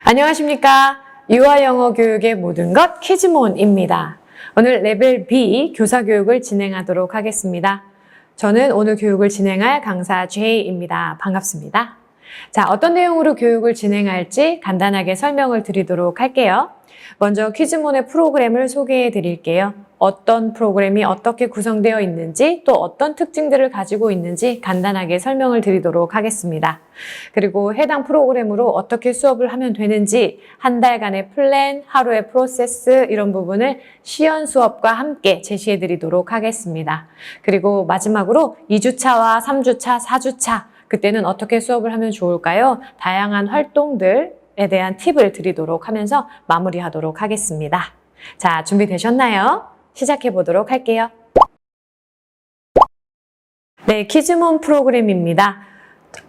안녕하십니까. 유아영어 교육의 모든 것 키즈몬입니다. 오늘 레벨 B 교사 교육을 진행하도록 하겠습니다. 저는 오늘 교육을 진행할 강사 J입니다. 반갑습니다. 자, 어떤 내용으로 교육을 진행할지 간단하게 설명을 드리도록 할게요. 먼저 키즈몬의 프로그램을 소개해 드릴게요. 어떤 프로그램이 어떻게 구성되어 있는지 또 어떤 특징들을 가지고 있는지 간단하게 설명을 드리도록 하겠습니다. 그리고 해당 프로그램으로 어떻게 수업을 하면 되는지 한 달간의 플랜, 하루의 프로세스 이런 부분을 시연 수업과 함께 제시해 드리도록 하겠습니다. 그리고 마지막으로 2주차와 3주차, 4주차 그때는 어떻게 수업을 하면 좋을까요? 다양한 활동들에 대한 팁을 드리도록 하면서 마무리하도록 하겠습니다. 자, 준비되셨나요? 시작해 보도록 할게요. 네, 키즈몬 프로그램입니다.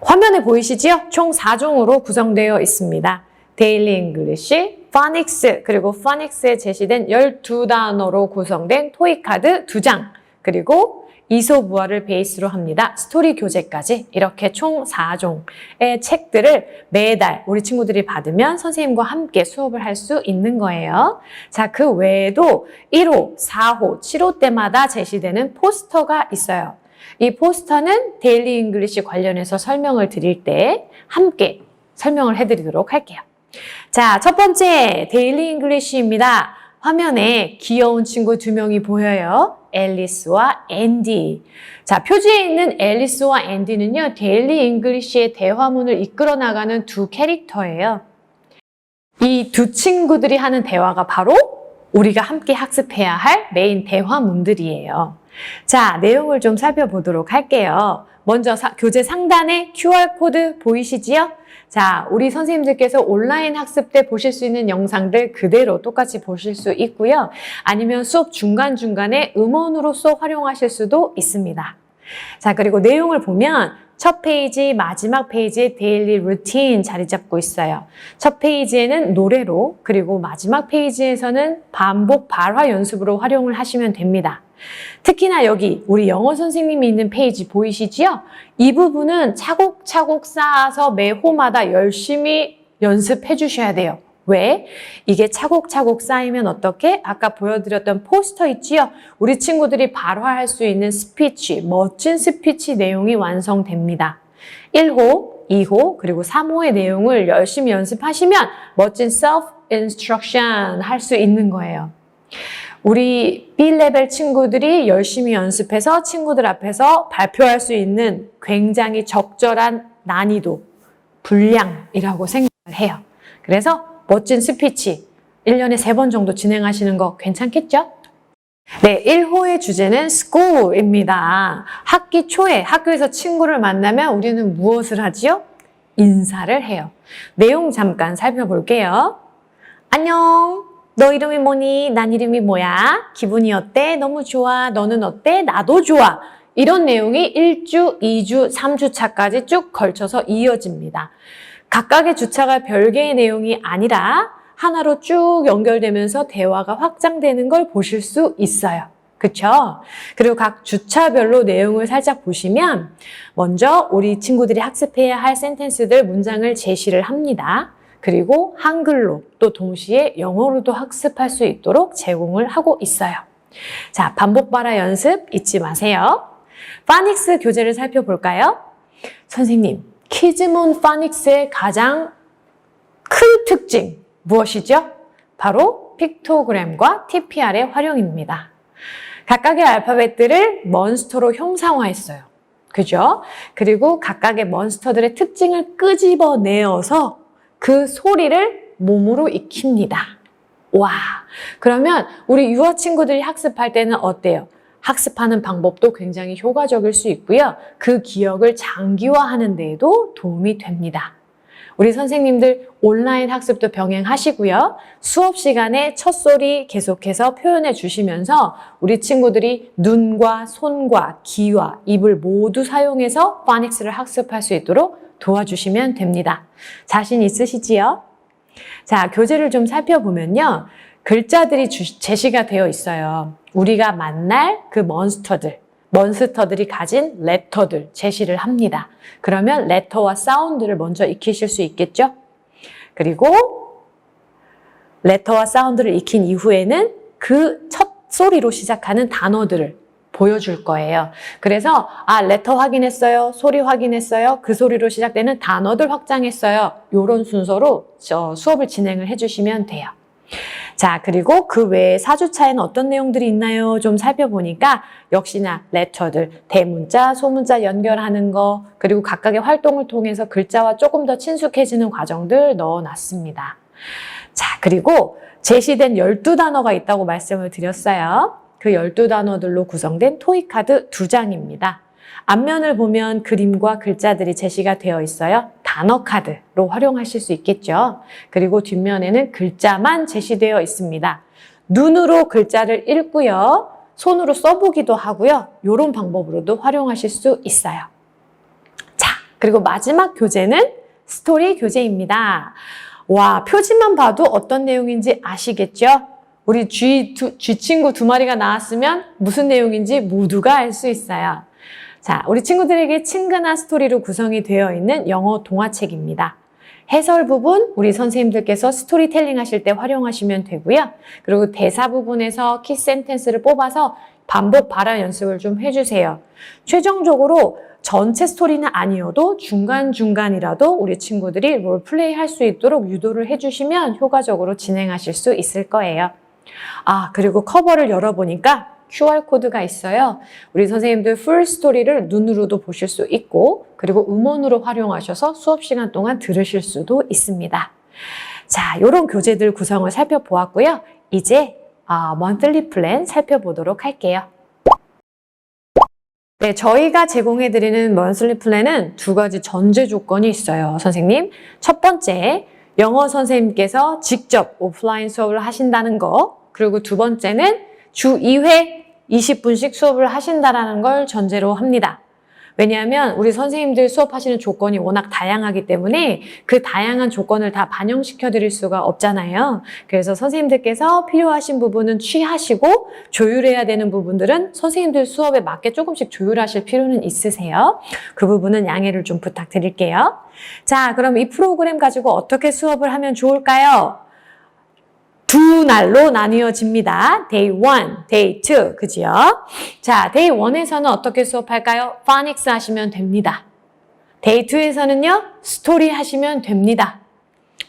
화면에 보이시지요? 총 4종으로 구성되어 있습니다. 데일리 잉글리시, 파닉스, 그리고 파닉스에 제시된 12단어로 구성된 토익 카드 2장, 그리고 이소부화를 베이스로 합니다. 스토리 교재까지 이렇게 총 4종의 책들을 매달 우리 친구들이 받으면 선생님과 함께 수업을 할 수 있는 거예요. 자, 그 외에도 1호, 4호, 7호 때마다 제시되는 포스터가 있어요. 이 포스터는 데일리 잉글리시 관련해서 설명을 드릴 때 함께 설명을 해드리도록 할게요. 자, 첫 번째 데일리 잉글리시입니다. 화면에 귀여운 친구 2명이 보여요. 앨리스와 앤디. 자, 표지에 있는 앨리스와 앤디는요, 데일리 잉글리시의 대화문을 이끌어 나가는 두 캐릭터예요. 이 두 친구들이 하는 대화가 바로 우리가 함께 학습해야 할 메인 대화문들이에요. 자, 내용을 좀 살펴보도록 할게요. 먼저 교재 상단에 QR코드 보이시지요? 자, 우리 선생님들께서 온라인 학습 때 보실 수 있는 영상들 그대로 똑같이 보실 수 있고요. 아니면 수업 중간중간에 음원으로서 활용하실 수도 있습니다. 자, 그리고 내용을 보면 첫 페이지, 마지막 페이지에 데일리 루틴 자리 잡고 있어요. 첫 페이지에는 노래로, 그리고 마지막 페이지에서는 반복 발화 연습으로 활용을 하시면 됩니다. 특히나 여기 우리 영어 선생님이 있는 페이지 보이시지요? 이 부분은 차곡차곡 쌓아서 매 호마다 열심히 연습해 주셔야 돼요. 왜? 이게 차곡차곡 쌓이면 어떻게? 아까 보여드렸던 포스터 있지요? 우리 친구들이 발화할 수 있는 스피치, 멋진 스피치 내용이 완성됩니다. 1호, 2호, 그리고 3호의 내용을 열심히 연습하시면 멋진 self-instruction 할 수 있는 거예요. 우리 B레벨 친구들이 열심히 연습해서 친구들 앞에서 발표할 수 있는 굉장히 적절한 난이도, 분량이라고 생각을 해요. 그래서 멋진 스피치 1년에 3번 정도 진행하시는 거 괜찮겠죠? 네, 1호의 주제는 school입니다. 학기 초에 학교에서 친구를 만나면 우리는 무엇을 하지요? 인사를 해요. 내용 잠깐 살펴볼게요. 안녕. 너 이름이 뭐니? 난 이름이 뭐야? 기분이 어때? 너무 좋아. 너는 어때? 나도 좋아. 이런 내용이 1주, 2주, 3주차까지 쭉 걸쳐서 이어집니다. 각각의 주차가 별개의 내용이 아니라 하나로 쭉 연결되면서 대화가 확장되는 걸 보실 수 있어요. 그쵸? 그리고 각 주차별로 내용을 살짝 보시면 먼저 우리 친구들이 학습해야 할 센텐스들 문장을 제시를 합니다. 그리고 한글로 또 동시에 영어로도 학습할 수 있도록 제공을 하고 있어요. 자, 반복 발화 연습 잊지 마세요. 파닉스 교재를 살펴볼까요? 선생님, 키즈몬 파닉스의 가장 큰 특징 무엇이죠? 바로 픽토그램과 TPR의 활용입니다. 각각의 알파벳들을 몬스터로 형상화했어요. 그죠? 그리고 각각의 몬스터들의 특징을 끄집어내어서 그 소리를 몸으로 익힙니다. 와, 그러면 우리 유아 친구들이 학습할 때는 어때요? 학습하는 방법도 굉장히 효과적일 수 있고요. 그 기억을 장기화하는 데에도 도움이 됩니다. 우리 선생님들 온라인 학습도 병행하시고요. 수업 시간에 첫 소리 계속해서 표현해 주시면서 우리 친구들이 눈과 손과 귀와 입을 모두 사용해서 파닉스를 학습할 수 있도록 도와주시면 됩니다. 자신 있으시지요? 자, 교재를 좀 살펴보면요. 글자들이 제시가 되어 있어요. 우리가 만날 그 몬스터들, 몬스터들이 가진 레터들 제시를 합니다. 그러면 레터와 사운드를 먼저 익히실 수 있겠죠? 그리고 레터와 사운드를 익힌 이후에는 그 첫 소리로 시작하는 단어들을 보여줄 거예요. 그래서 레터 확인했어요. 소리 확인했어요. 그 소리로 시작되는 단어들 확장했어요. 이런 순서로 수업을 진행을 해주시면 돼요. 자, 그리고 그 외에 4주차에는 어떤 내용들이 있나요? 좀 살펴보니까 역시나 레터들, 대문자, 소문자 연결하는 거, 그리고 각각의 활동을 통해서 글자와 조금 더 친숙해지는 과정들 넣어놨습니다. 자, 그리고 제시된 12단어가 있다고 말씀을 드렸어요. 그 12단어들로 구성된 토익 카드 2장입니다. 앞면을 보면 그림과 글자들이 제시가 되어 있어요. 단어 카드로 활용하실 수 있겠죠. 그리고 뒷면에는 글자만 제시되어 있습니다. 눈으로 글자를 읽고요. 손으로 써보기도 하고요. 이런 방법으로도 활용하실 수 있어요. 자, 그리고 마지막 교재는 스토리 교재입니다. 와, 표지만 봐도 어떤 내용인지 아시겠죠? 우리 쥐 친구 2마리가 나왔으면 무슨 내용인지 모두가 알 수 있어요. 자, 우리 친구들에게 친근한 스토리로 구성이 되어 있는 영어 동화책입니다. 해설 부분 우리 선생님들께서 스토리텔링 하실 때 활용하시면 되고요. 그리고 대사 부분에서 키 센텐스를 뽑아서 반복 발화 연습을 좀 해주세요. 최종적으로 전체 스토리는 아니어도 중간중간이라도 우리 친구들이 롤플레이 할 수 있도록 유도를 해주시면 효과적으로 진행하실 수 있을 거예요. 그리고 커버를 열어보니까 QR코드가 있어요. 우리 선생님들 풀 스토리를 눈으로도 보실 수 있고 그리고 음원으로 활용하셔서 수업 시간 동안 들으실 수도 있습니다. 자, 이런 교재들 구성을 살펴보았고요. 이제 monthly plan 살펴보도록 할게요. 네, 저희가 제공해드리는 monthly plan은 2가지 전제 조건이 있어요, 선생님. 첫 번째, 영어 선생님께서 직접 오프라인 수업을 하신다는 거. 그리고 2번째는 주 2회 20분씩 수업을 하신다는 걸 전제로 합니다. 왜냐하면 우리 선생님들 수업하시는 조건이 워낙 다양하기 때문에 그 다양한 조건을 다 반영시켜 드릴 수가 없잖아요. 그래서 선생님들께서 필요하신 부분은 취하시고 조율해야 되는 부분들은 선생님들 수업에 맞게 조금씩 조율하실 필요는 있으세요. 그 부분은 양해를 좀 부탁드릴게요. 자, 그럼 이 프로그램 가지고 어떻게 수업을 하면 좋을까요? 2날로 나뉘어집니다. Day 1, Day 2, 그지요? 자, Day 1에서는 어떻게 수업할까요? Phonics 하시면 됩니다. Day 2에서는요, 스토리 하시면 됩니다.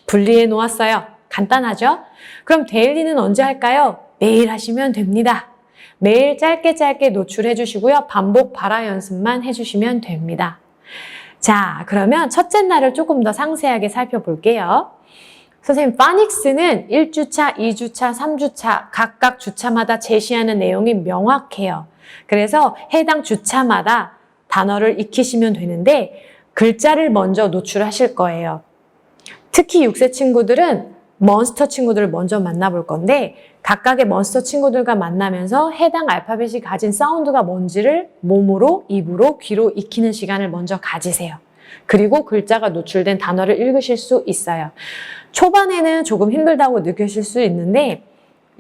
분리해 놓았어요. 간단하죠? 그럼 데일리는 언제 할까요? 매일 하시면 됩니다. 매일 짧게 노출해 주시고요. 반복 발화 연습만 해주시면 됩니다. 자, 그러면 첫째 날을 조금 더 상세하게 살펴볼게요. 선생님, 파닉스는 1주차, 2주차, 3주차 각각 주차마다 제시하는 내용이 명확해요. 그래서 해당 주차마다 단어를 익히시면 되는데 글자를 먼저 노출하실 거예요. 특히 6세 친구들은 몬스터 친구들을 먼저 만나볼 건데 각각의 몬스터 친구들과 만나면서 해당 알파벳이 가진 사운드가 뭔지를 몸으로, 입으로, 귀로 익히는 시간을 먼저 가지세요. 그리고 글자가 노출된 단어를 읽으실 수 있어요. 초반에는 조금 힘들다고 느끼실 수 있는데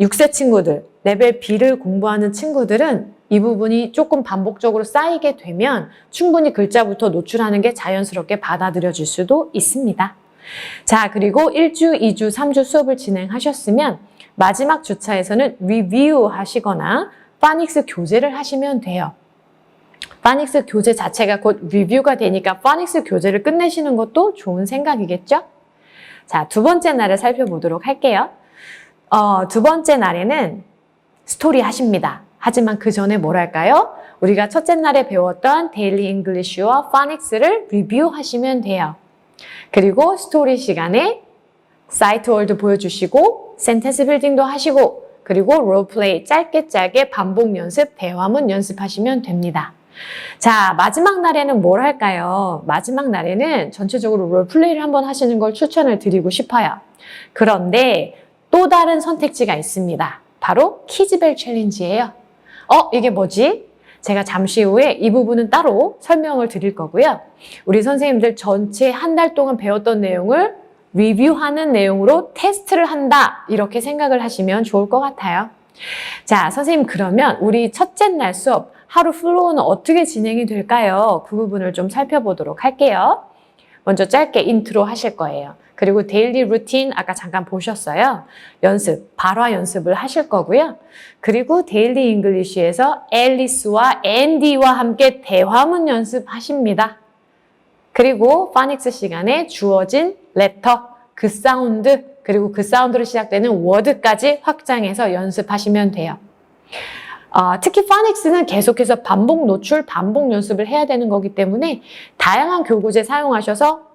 6세 친구들, 레벨 B를 공부하는 친구들은 이 부분이 조금 반복적으로 쌓이게 되면 충분히 글자부터 노출하는 게 자연스럽게 받아들여질 수도 있습니다. 자, 그리고 1주, 2주, 3주 수업을 진행하셨으면 마지막 주차에서는 리뷰 하시거나 파닉스 교재를 하시면 돼요. 파닉스 교재 자체가 곧 리뷰가 되니까 파닉스 교재를 끝내시는 것도 좋은 생각이겠죠? 자, 2번째 날을 살펴보도록 할게요. 2번째 날에는 스토리 하십니다. 하지만 그 전에 뭘 할까요? 우리가 첫째 날에 배웠던 데일리 잉글리쉬와 파닉스를 리뷰하시면 돼요. 그리고 스토리 시간에 사이트 월드 보여주시고 센텐스 빌딩도 하시고 그리고 롤플레이 짧게 반복 연습, 대화문 연습하시면 됩니다. 자, 마지막 날에는 뭘 할까요? 마지막 날에는 전체적으로 롤플레이를 한번 하시는 걸 추천을 드리고 싶어요. 그런데 또 다른 선택지가 있습니다. 바로 키즈벨 챌린지예요. 이게 뭐지? 제가 잠시 후에 이 부분은 따로 설명을 드릴 거고요. 우리 선생님들 전체 한 달 동안 배웠던 내용을 리뷰하는 내용으로 테스트를 한다. 이렇게 생각을 하시면 좋을 것 같아요. 자, 선생님 그러면 우리 첫째 날 수업 하루 플로우는 어떻게 진행이 될까요? 그 부분을 좀 살펴보도록 할게요. 먼저 짧게 인트로 하실 거예요. 그리고 데일리 루틴 아까 잠깐 보셨어요. 연습, 발화 연습을 하실 거고요. 그리고 데일리 잉글리시에서 앨리스와 앤디와 함께 대화문 연습하십니다. 그리고 파닉스 시간에 주어진 레터, 그 사운드, 그리고 그 사운드로 시작되는 워드까지 확장해서 연습하시면 돼요. 특히 파닉스는 계속해서 반복 노출, 반복 연습을 해야 되는 거기 때문에 다양한 교구제 사용하셔서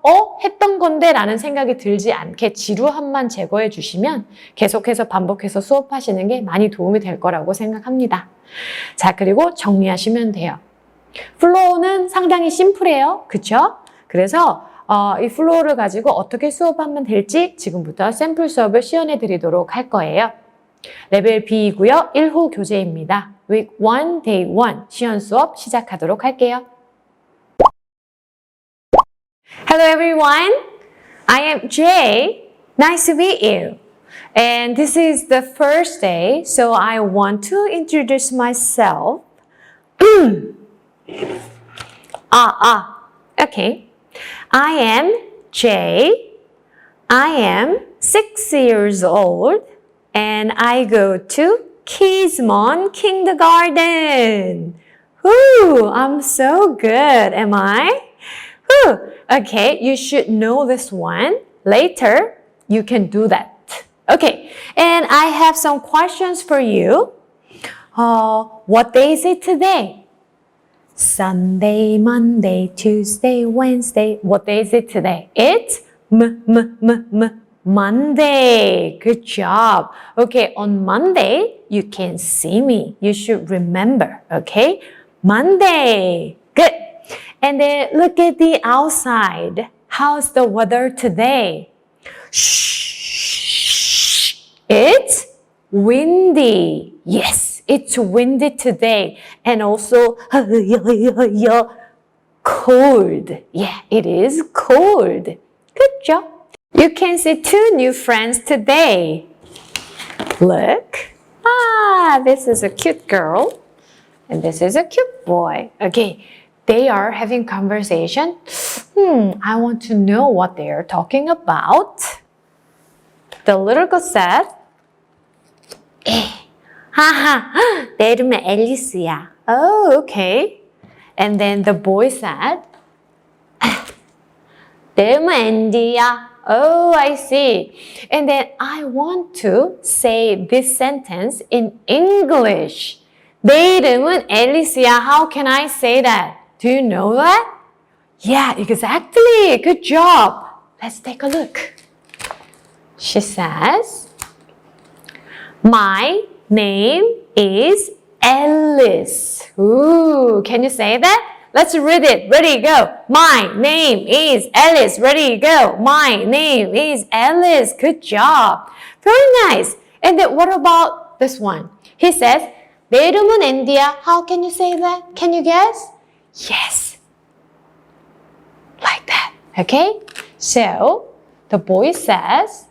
했던 건데 라는 생각이 들지 않게 지루함만 제거해 주시면 계속해서 반복해서 수업하시는 게 많이 도움이 될 거라고 생각합니다. 자, 그리고 정리하시면 돼요. 플로우는 상당히 심플해요. 그쵸? 그래서 이 플로우를 가지고 어떻게 수업하면 될지 지금부터 샘플 수업을 시연해 드리도록 할 거예요. 레벨 B이고요. 1호 교재입니다. Week 1, Day 1 시연 수업 시작하도록 할게요. Hello everyone. I am Jay. Nice to meet you. And this is the first day, so I want to introduce myself. Okay. I am Jay. I am 6 years old. And I go to Kismon Kindergarten. Whoo, I'm so good, am I? Whoo, okay, you should know this one. Later, you can do that. Okay, and I have some questions for you. What day is it today? Sunday, Monday, Tuesday, Wednesday. What day is it today? It's Monday. Good job. Okay, on Monday, you can see me. You should remember, okay? Monday. Good. And then look at the outside. How's the weather today? Shh. It's windy. Yes, it's windy today. And also cold. Yeah, it is cold. Good job. You can see 2 new friends today. Look. This is a cute girl. And this is a cute boy. Okay, they are having conversation. I want to know what they are talking about. The little girl said, 내 이름은 앨리스야. Oh, okay. And then the boy said, 내 이름은 앤디야. Oh, I see. And then I want to say this sentence in English. 내 이름은 앨리스야. How can I say that? Do you know that? Yeah, exactly. Good job. Let's take a look. She says, my name is Alice. Ooh, can you say that? Let's read it. Ready, go. My name is Alice. Ready, go. My name is Alice. Good job. Very nice. And then what about this one? He says, 내 이름은 앤디야. How can you say that? Can you guess? Yes. Like that. Okay? So, the boy says,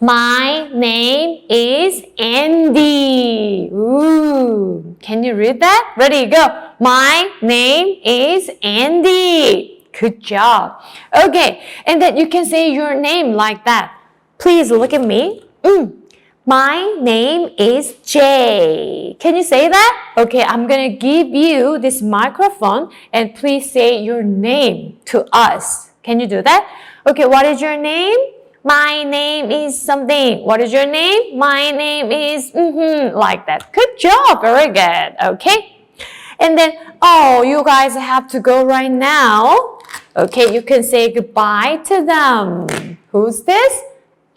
my name is Andy. Ooh. Can you read that? Ready, go. My name is Andy. Good job. Okay. And then you can say your name like that. Please look at me. My name is Jay. Can you say that? Okay, I'm going to give you this microphone and please say your name to us. Can you do that? Okay, what is your name? My name is something. What is your name? My name is like that. Good job. Very good. Okay. And then, you guys have to go right now. Okay, you can say goodbye to them. Who's this?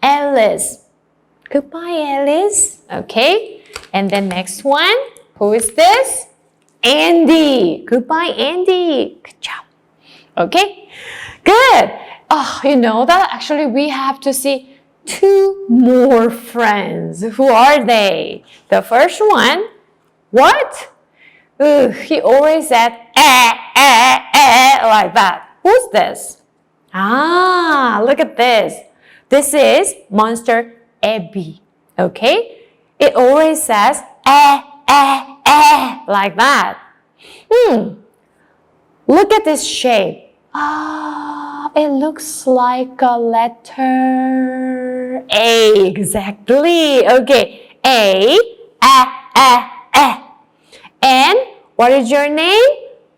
Alice. Goodbye, Alice. Okay. And then next one. Who is this? Andy. Goodbye, Andy. Good job. Okay. Good. You know that actually we have to see 2 more friends. Who are they? The first one, what? He always said, like that. Who's this? Look at this. This is Monster Abby. Okay? It always says, like that. Look at this shape. Ah, it looks like a letter A. Exactly. Okay. A. And what is your name?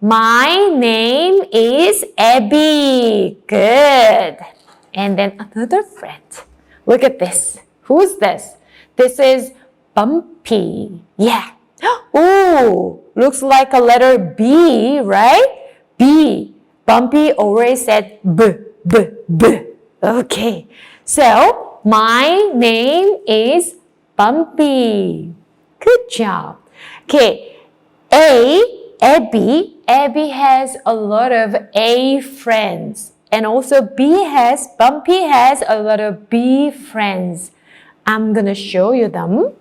My name is Abby. Good. And then another friend. Look at this. Who's this? This is Bumpy. Yeah. Ooh, looks like a letter B, right? B. Bumpy always said B. Okay. So, my name is Bumpy. Good job. Okay. Abby. Abby has a lot of A friends. And also Bumpy has a lot of B friends. I'm gonna show you them.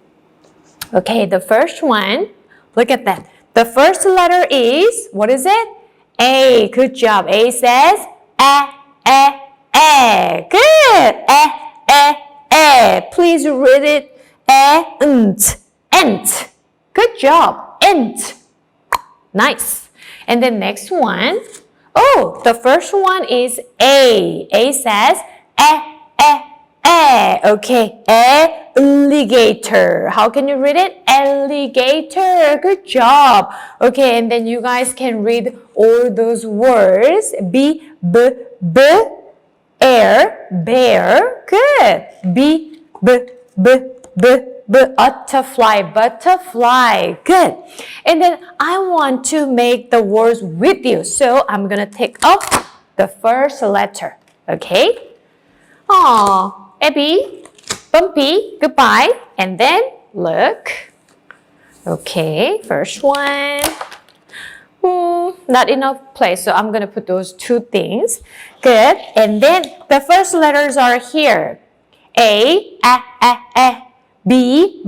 Okay, the first one, look at that. The first letter is, what is it? A. Good job. A says A. Good. A. Please read it. Ant. Good job. Ant. Nice. And the next one, oh, the first one is A. A says Okay, alligator. How can you read it? Alligator. Good job. Okay, and then you guys can read all those words. Bear. Good. Butterfly. Good. And then I want to make the words with you. So I'm going to take up the first letter. Okay? Aw, Abby, Bumpy, goodbye. And then look. Okay, first one. Not enough place, so I'm going to put those two things. Good. And then the first letters are here. A. B.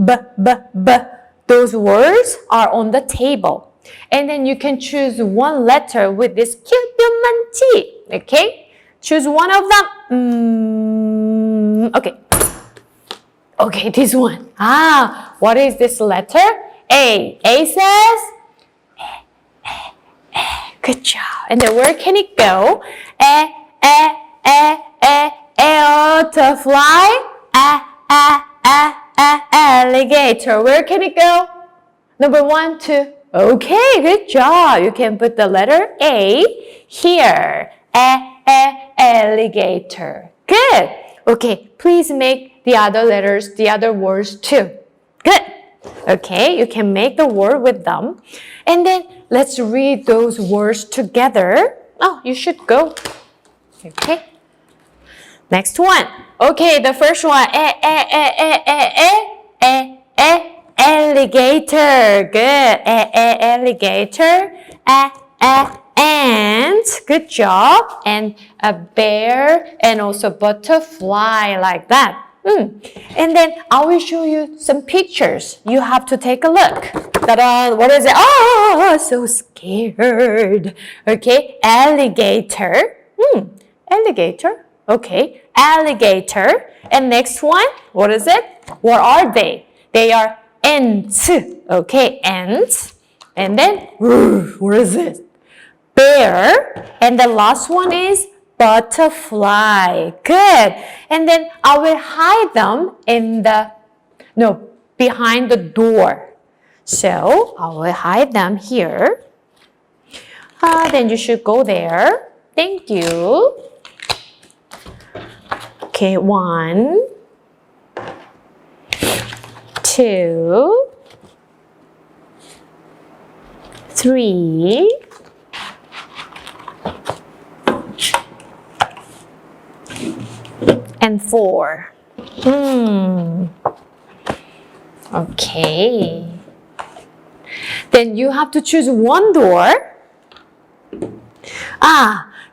Those words are on the table. And then you can choose one letter with this cute human T. Okay? Choose one of them. Okay, this one. What is this letter? A. A says Good job. And then where can it go? Butterfly. Alligator. Where can it go? Number 1, 2. Okay, good job. You can put the letter A here. Alligator. Good. Okay, please make the other letters, the other words too. Good. Okay, you can make the word with them. And then let's read those words together. Oh, you should go. Okay. Next one. Okay, the first one. Alligator. Good. Alligator. Ant. Good job. And a bear and also butterfly like that. And then I will show you some pictures. You have to take a look. Ta-da! What is it? Oh, so scared. Okay, alligator. Alligator. Okay, alligator. And next one, what is it? What are they? They are ants. Okay, ants. And then, what is it? Bear. And the last one is butterfly. Good. And then I will hide them in behind the door. So I will hide them here. Then you should go there. Thank you. Okay, 1, 2, 3, and 4. Okay. Then you have to choose one door.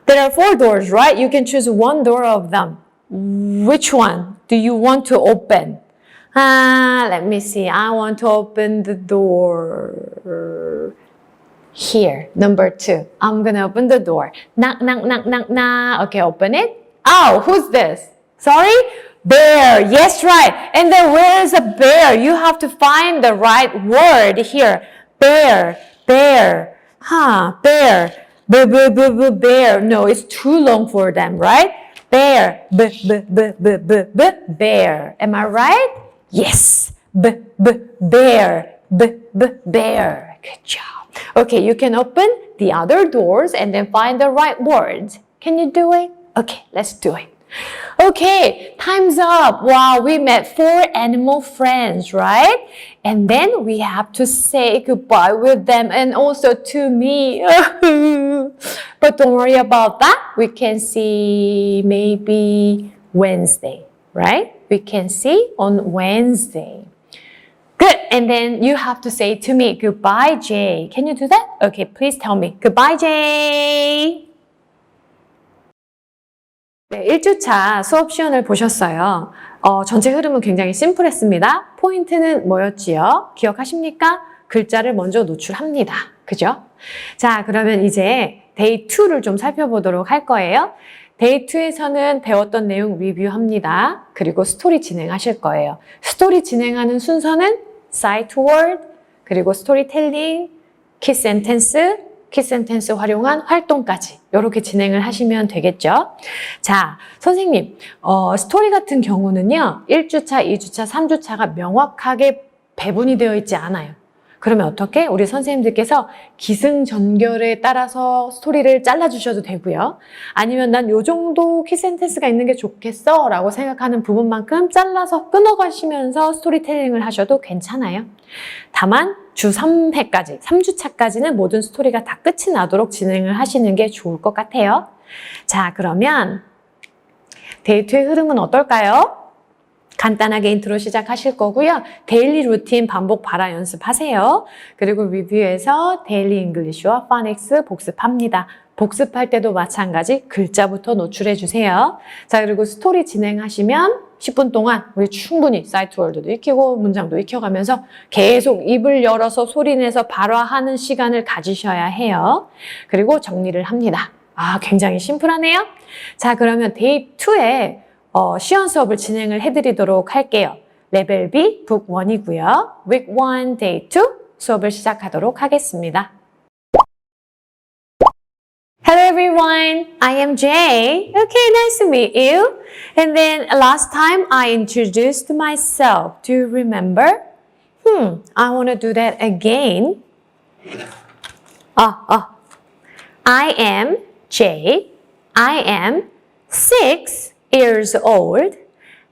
There are 4 doors, right? You can choose one door of them. Which one do you want to open? Let me see. I want to open the door here, number 2. I'm gonna open the door. Knock, knock, knock, knock, knock. Okay, open it. Oh, who's this? Sorry? Bear. Yes, right. And then where is a bear? You have to find the right word here. Bear. Bear. Bear. No, it's too long for them, right? Bear. Bear. Am I right? Yes. Bear. Bear. Good job. Okay, you can open the other doors and then find the right words. Can you do it? Okay, let's do it. Okay, time's up. Wow, we met 4 animal friends, right? And then we have to say goodbye with them and also to me. But don't worry about that. We can see maybe Wednesday, right? We can see on Wednesday. Good. And then you have to say to me, goodbye, Jay. Can you do that? Okay, please tell me. Goodbye, Jay. 네, 1주차 수업 시연을 보셨어요. 전체 흐름은 굉장히 심플했습니다. 포인트는 뭐였지요? 기억하십니까? 글자를 먼저 노출합니다. 그죠? 자, 그러면 이제 데이 2를 좀 살펴보도록 할 거예요. 데이 2에서는 배웠던 내용 리뷰합니다. 그리고 스토리 진행하실 거예요. 스토리 진행하는 순서는 sight word, 그리고 스토리텔링, 키 센텐스 활용한 활동까지 이렇게 진행을 하시면 되겠죠. 자, 선생님, 스토리 같은 경우는요. 1주차, 2주차, 3주차가 명확하게 배분이 되어 있지 않아요. 그러면 어떻게? 우리 선생님들께서 기승전결에 따라서 스토리를 잘라주셔도 되고요. 아니면 난 요 정도 키 센텐스가 있는 게 좋겠어 라고 생각하는 부분만큼 잘라서 끊어가시면서 스토리텔링을 하셔도 괜찮아요. 다만 주 3회까지, 3주차까지는 모든 스토리가 다 끝이 나도록 진행을 하시는 게 좋을 것 같아요. 자, 그러면 데이트의 흐름은 어떨까요? 간단하게 인트로 시작하실 거고요. 데일리 루틴 반복 발화 연습하세요. 그리고 리뷰에서 데일리 잉글리시와 파닉스 복습합니다. 복습할 때도 마찬가지 글자부터 노출해 주세요. 자, 그리고 스토리 진행하시면 10분 동안 우리 충분히 사이트 월드도 익히고 문장도 익혀가면서 계속 입을 열어서 소리내서 발화하는 시간을 가지셔야 해요. 그리고 정리를 합니다. 아, 굉장히 심플하네요. 자, 그러면 데이 2에 시연 수업을 진행을 해드리도록 할게요. 레벨 B, 북 1이고요. Week 1, Day 2 수업을 시작하도록 하겠습니다. Hello everyone, I am Jay. Okay, nice to meet you. And then last time I introduced myself. Do you remember? I want to do that again. I am Jay. I am 6 years old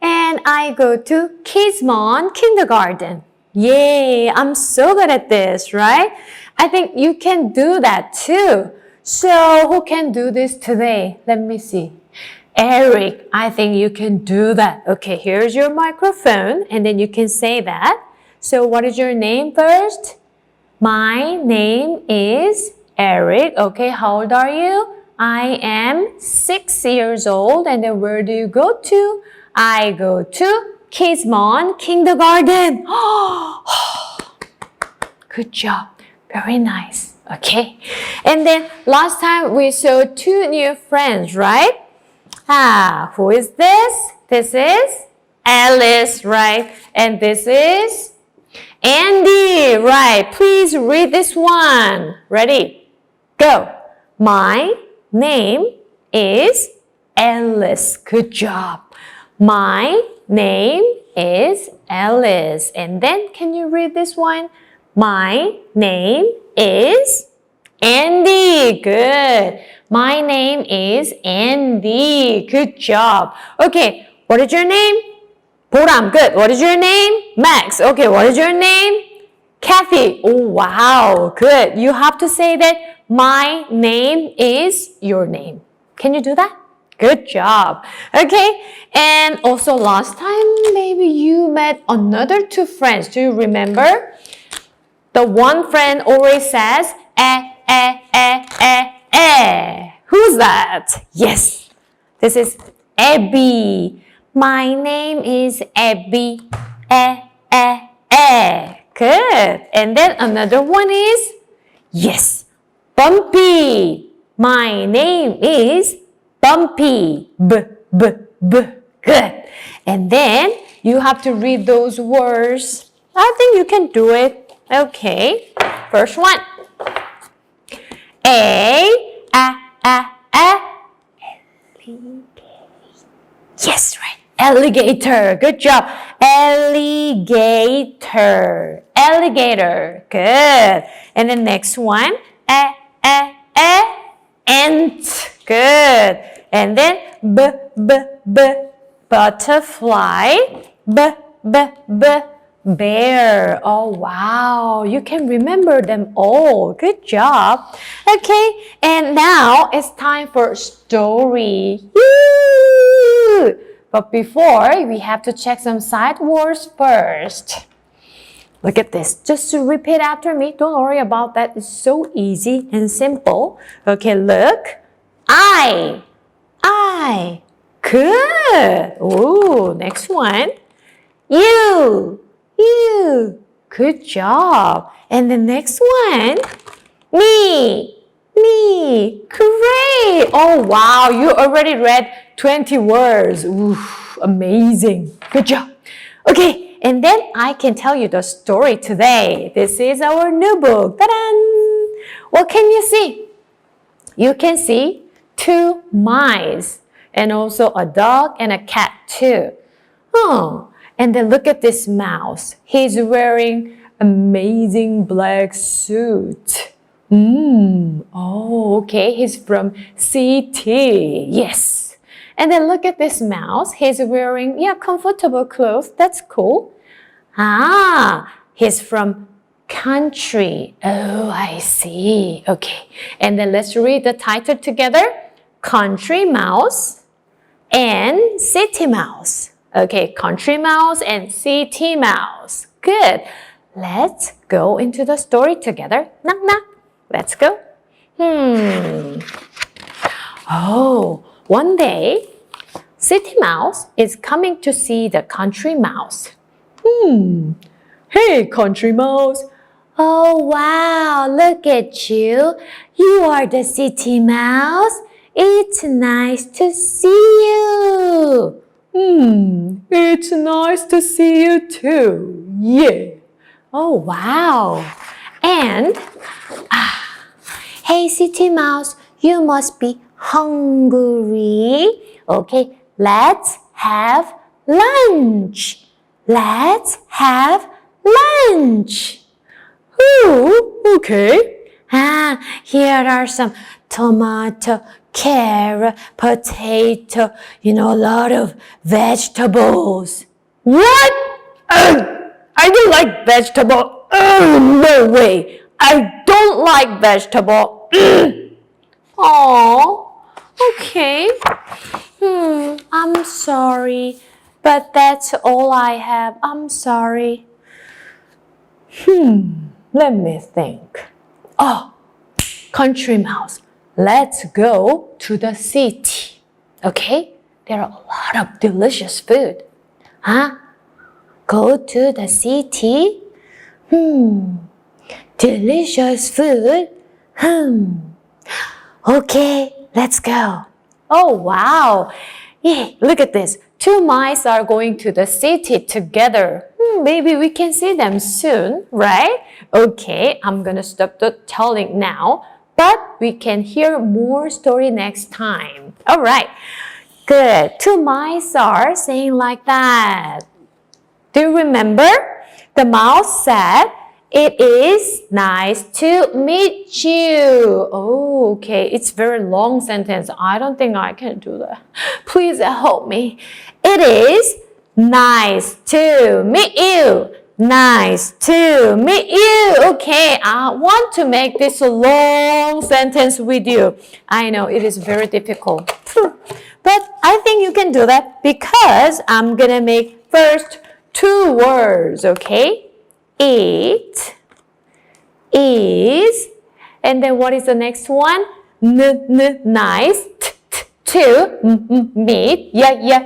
and I go to Kismon Kindergarten. Yay, I'm so good at this, right? I think you can do that too. So who can do this today? Let me see. Eric, I think you can do that. Okay, here's your microphone and then you can say that. So what is your name first? My name is Eric. Okay, how old are you? I am 6 years old. And then where do you go to? I go to Kismon Kindergarten. Good job. Very nice. Okay. And then last time we saw 2 new friends, right? Who is this? This is Alice, right? And this is Andy, right? Please read this one. Ready? Go. My name is Alice. Good job. My name is Alice. And then can you read this one? My name is Andy. Good. My name is Andy. Good job. Okay, what is your name? Boram. Good. What is your name? Max. Okay, what is your name? Kathy. Oh, wow. Good. You have to say that my name is your name. Can you do that? Good job. Okay, and also last time maybe you met another 2 friends. Do you remember? The one friend always says, Who's that? Yes, this is Abby. My name is Abby. Good. And then another one is, yes, Bumpy. My name is Bumpy. Good. And then you have to read those words. I think you can do it. Okay. First one. Yes, right. Alligator. Good job. Alligator. Alligator. Good. And the next one. Ant. Good. And then butterfly. Bear. Oh, wow. You can remember them all. Good job. Okay. And now it's time for story. Woo! But before, we have to check some sight words first. Look at this. Just to repeat after me. Don't worry about that. It's so easy and simple. Okay, look. I. Good. Ooh, next one. You. Good job. And the next one. Me. Great. Oh, wow. You already read 20 words. Ooh, amazing. Good job. Okay, and then I can tell you the story today. This is our new book. Ta-da! What can you see? You can see 2 mice and also a dog and a cat too. Oh, and then look at this mouse. He's wearing amazing black suit. Oh, okay. He's from CT. Yes. And then look at this mouse. He's wearing, comfortable clothes. That's cool. He's from country. Oh, I see. Okay. And then let's read the title together. Country Mouse and City Mouse. Okay, Country Mouse and City Mouse. Good. Let's go into the story together. Knock, knock. Let's go. Oh, one day, City Mouse is coming to see the Country Mouse. Hey, Country Mouse. Oh, wow, look at you. You are the City Mouse. It's nice to see you. It's nice to see you too. Yeah. Oh, wow. And, hey, City Mouse, you must be hungry. Okay, let's have lunch. Let's have lunch. Oh, okay. Here are some tomato, carrot, potato, a lot of vegetables. What? I don't like vegetable. No way. I don't like vegetable. Oh, okay. I'm sorry, but that's all I have. I'm sorry. Let me think. Oh, Country Mouse, let's go to the city. Okay? There are a lot of delicious food. Go to the city? Delicious food? Okay, let's go. Oh, wow. Yeah, look at this. 2 mice are going to the city together. Maybe we can see them soon, right? Okay, I'm gonna stop the telling now, but we can hear more story next time. All right, good. 2 mice are saying like that. Do you remember? The mouse said, "It is nice to meet you." Oh, okay. It's very long sentence. I don't think I can do that. Please help me. It is nice to meet you. Nice to meet you. Okay, I want to make this a long sentence with you. I know it is very difficult. But I think you can do that because I'm gonna make first 2 words, okay? It is, and then what is the next one? Nice to meet.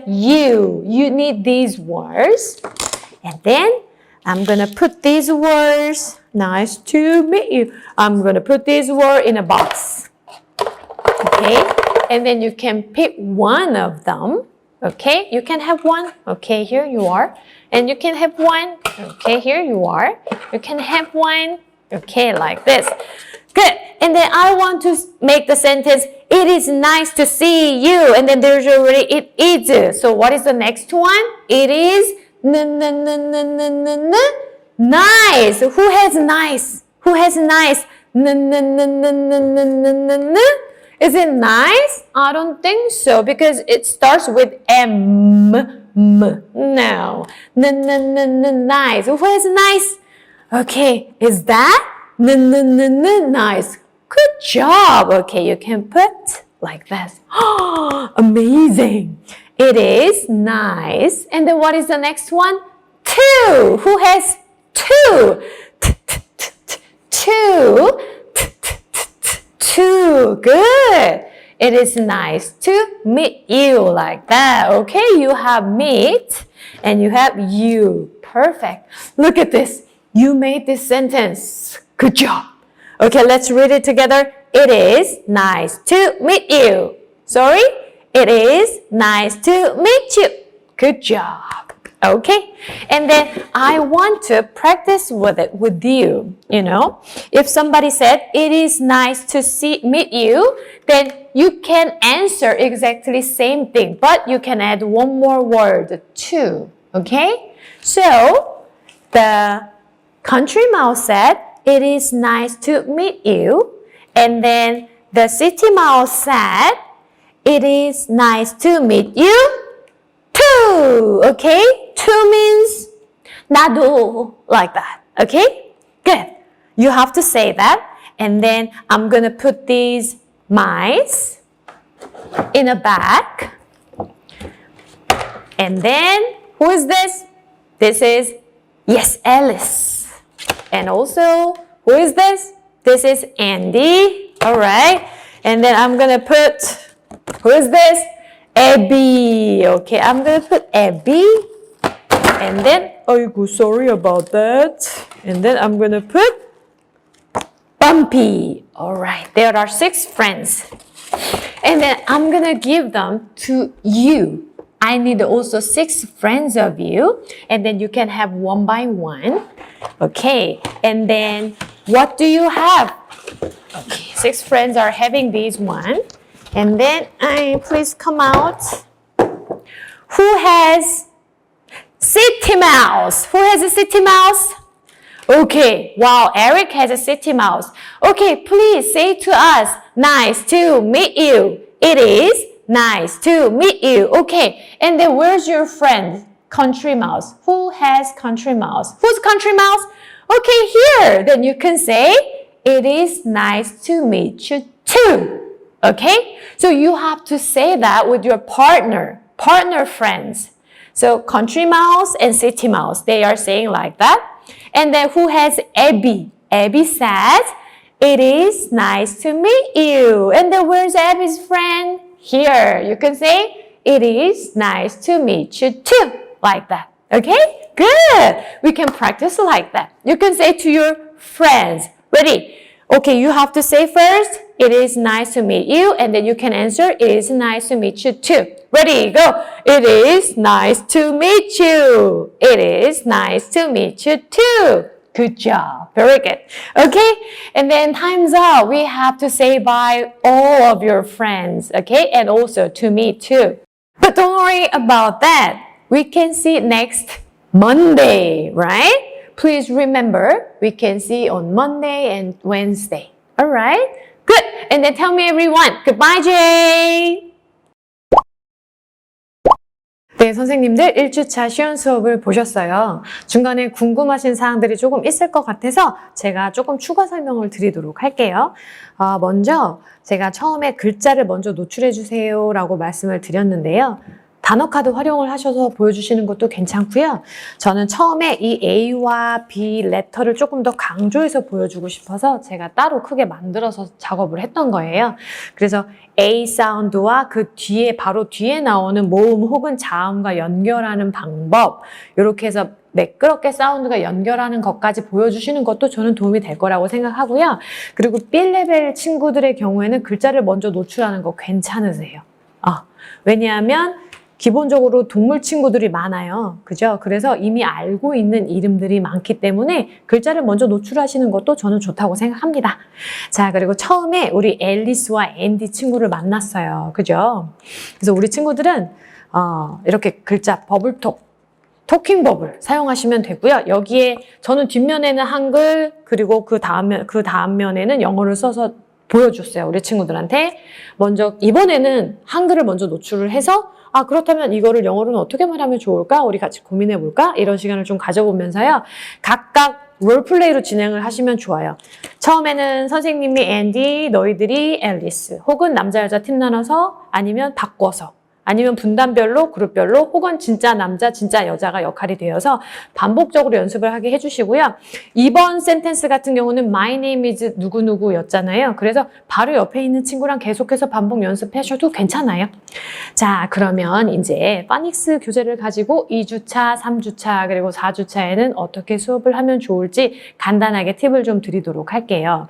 You. You need these words. And then I'm gonna put these words. Nice to meet you. I'm gonna put these words in a box. Okay? And then you can pick one of them. Okay? You can have one. Okay, here you are. And you can have one. Okay, here you are. You can have one. Okay, like this. Good. And then I want to make the sentence, it is nice to see you. And then there's already it is. So what is the next one? It is nice. Who has nice? Who has nice? Is it nice? I don't think so because it starts with M. No. Nice. Who has nice? Okay, is that? Nice. Good job. Okay, you can put like this. Amazing. It is nice. And then what is the next one? Two. Who has two? Two. Two. Good. It is nice to meet you like that. Okay, you have meet and you have you. Perfect. Look at this. You made this sentence. Good job. Okay, let's read it together. It is nice to meet you. Sorry? It is nice to meet you. Good job. Okay? And then I want to practice with it with you. You know, if somebody said, it is nice to meet you, then you can answer exactly same thing, but you can add one more word, too. Okay? So, the country mouse said, it is nice to meet you. And then the city mouse said, it is nice to meet you too. Okay? Too means 나도, like that. Okay? Good. You have to say that. And then I'm going to put these mice in a bag. And then, who is this? This is, yes, Alice. And also, who is this? This is Andy. All right. And then I'm going to put, who is this? Abby. Okay, I'm going to put Abby. And then, oh, sorry about that. And then I'm going to put Bumpy. All right, there are 6 friends. And then I'm going to give them to you. I need also 6 friends of you. And then you can have one by one. Okay, and then what do you have? Okay, 6 friends are having these one. And then, please come out. Who has City Mouse? Who has a City Mouse? Okay, wow, Eric has a City Mouse. Okay, please say to us, nice to meet you. It is nice to meet you. Okay, and then where's your friend? Country Mouse. Who has Country Mouse? Who's Country Mouse? Okay, here. Then you can say, it is nice to meet you too. Okay? So you have to say that with your partner friends. So Country Mouse and City Mouse, they are saying like that. And then who has Abby? Abby says, it is nice to meet you. And then where's Abby's friend? Here. You can say, it is nice to meet you too. Like that. Okay? Good. We can practice like that. You can say to your friends. Ready? Okay, you have to say first, it is nice to meet you. And then you can answer, it is nice to meet you too. Ready? Go. It is nice to meet you. It is nice to meet you too. Good job. Very good. Okay? And then time's up. We have to say bye all of your friends. Okay? And also to me too. But don't worry about that. We can see next Monday, right? Please remember, we can see on Monday and Wednesday. All right? Good. And then tell me everyone. Goodbye, Jay. 네, 선생님들 1주차 쉬운 수업을 보셨어요. 중간에 궁금하신 사항들이 조금 있을 것 같아서 제가 조금 추가 설명을 드리도록 할게요. 먼저 제가 처음에 글자를 먼저 노출해 주세요 라고 말씀을 드렸는데요. 단어카드 활용을 하셔서 보여주시는 것도 괜찮고요. 저는 처음에 이 A와 B 레터를 조금 더 강조해서 보여주고 싶어서 제가 따로 크게 만들어서 작업을 했던 거예요. 그래서 A 사운드와 그 뒤에 바로 뒤에 나오는 모음 혹은 자음과 연결하는 방법 이렇게 해서 매끄럽게 사운드가 연결하는 것까지 보여주시는 것도 저는 도움이 될 거라고 생각하고요. 그리고 B레벨 친구들의 경우에는 글자를 먼저 노출하는 거 괜찮으세요. 왜냐하면 기본적으로 동물 친구들이 많아요. 그죠? 그래서 이미 알고 있는 이름들이 많기 때문에 글자를 먼저 노출하시는 것도 저는 좋다고 생각합니다. 자, 그리고 처음에 우리 앨리스와 앤디 친구를 만났어요. 그죠? 그래서 우리 친구들은 이렇게 글자 버블톡, 토킹 버블 사용하시면 되고요. 여기에 저는 뒷면에는 한글, 그리고 그 다음 면에는 영어를 써서 보여줬어요. 우리 친구들한테. 먼저 이번에는 한글을 먼저 노출을 해서 그렇다면 이거를 영어로는 어떻게 말하면 좋을까? 우리 같이 고민해 볼까? 이런 시간을 좀 가져보면서요. 각각 롤플레이로 진행을 하시면 좋아요. 처음에는 선생님이 앤디, 너희들이 앨리스, 혹은 남자 여자 팀 나눠서 아니면 바꿔서, 아니면 분단별로, 그룹별로, 혹은 진짜 남자, 진짜 여자가 역할이 되어서 반복적으로 연습을 하게 해주시고요. 이번 센텐스 같은 경우는 My name is 누구누구였잖아요. 그래서 바로 옆에 있는 친구랑 계속해서 반복 연습하셔도 괜찮아요. 자, 그러면 이제 파닉스 교재를 가지고 2주차, 3주차, 그리고 4주차에는 어떻게 수업을 하면 좋을지 간단하게 팁을 좀 드리도록 할게요.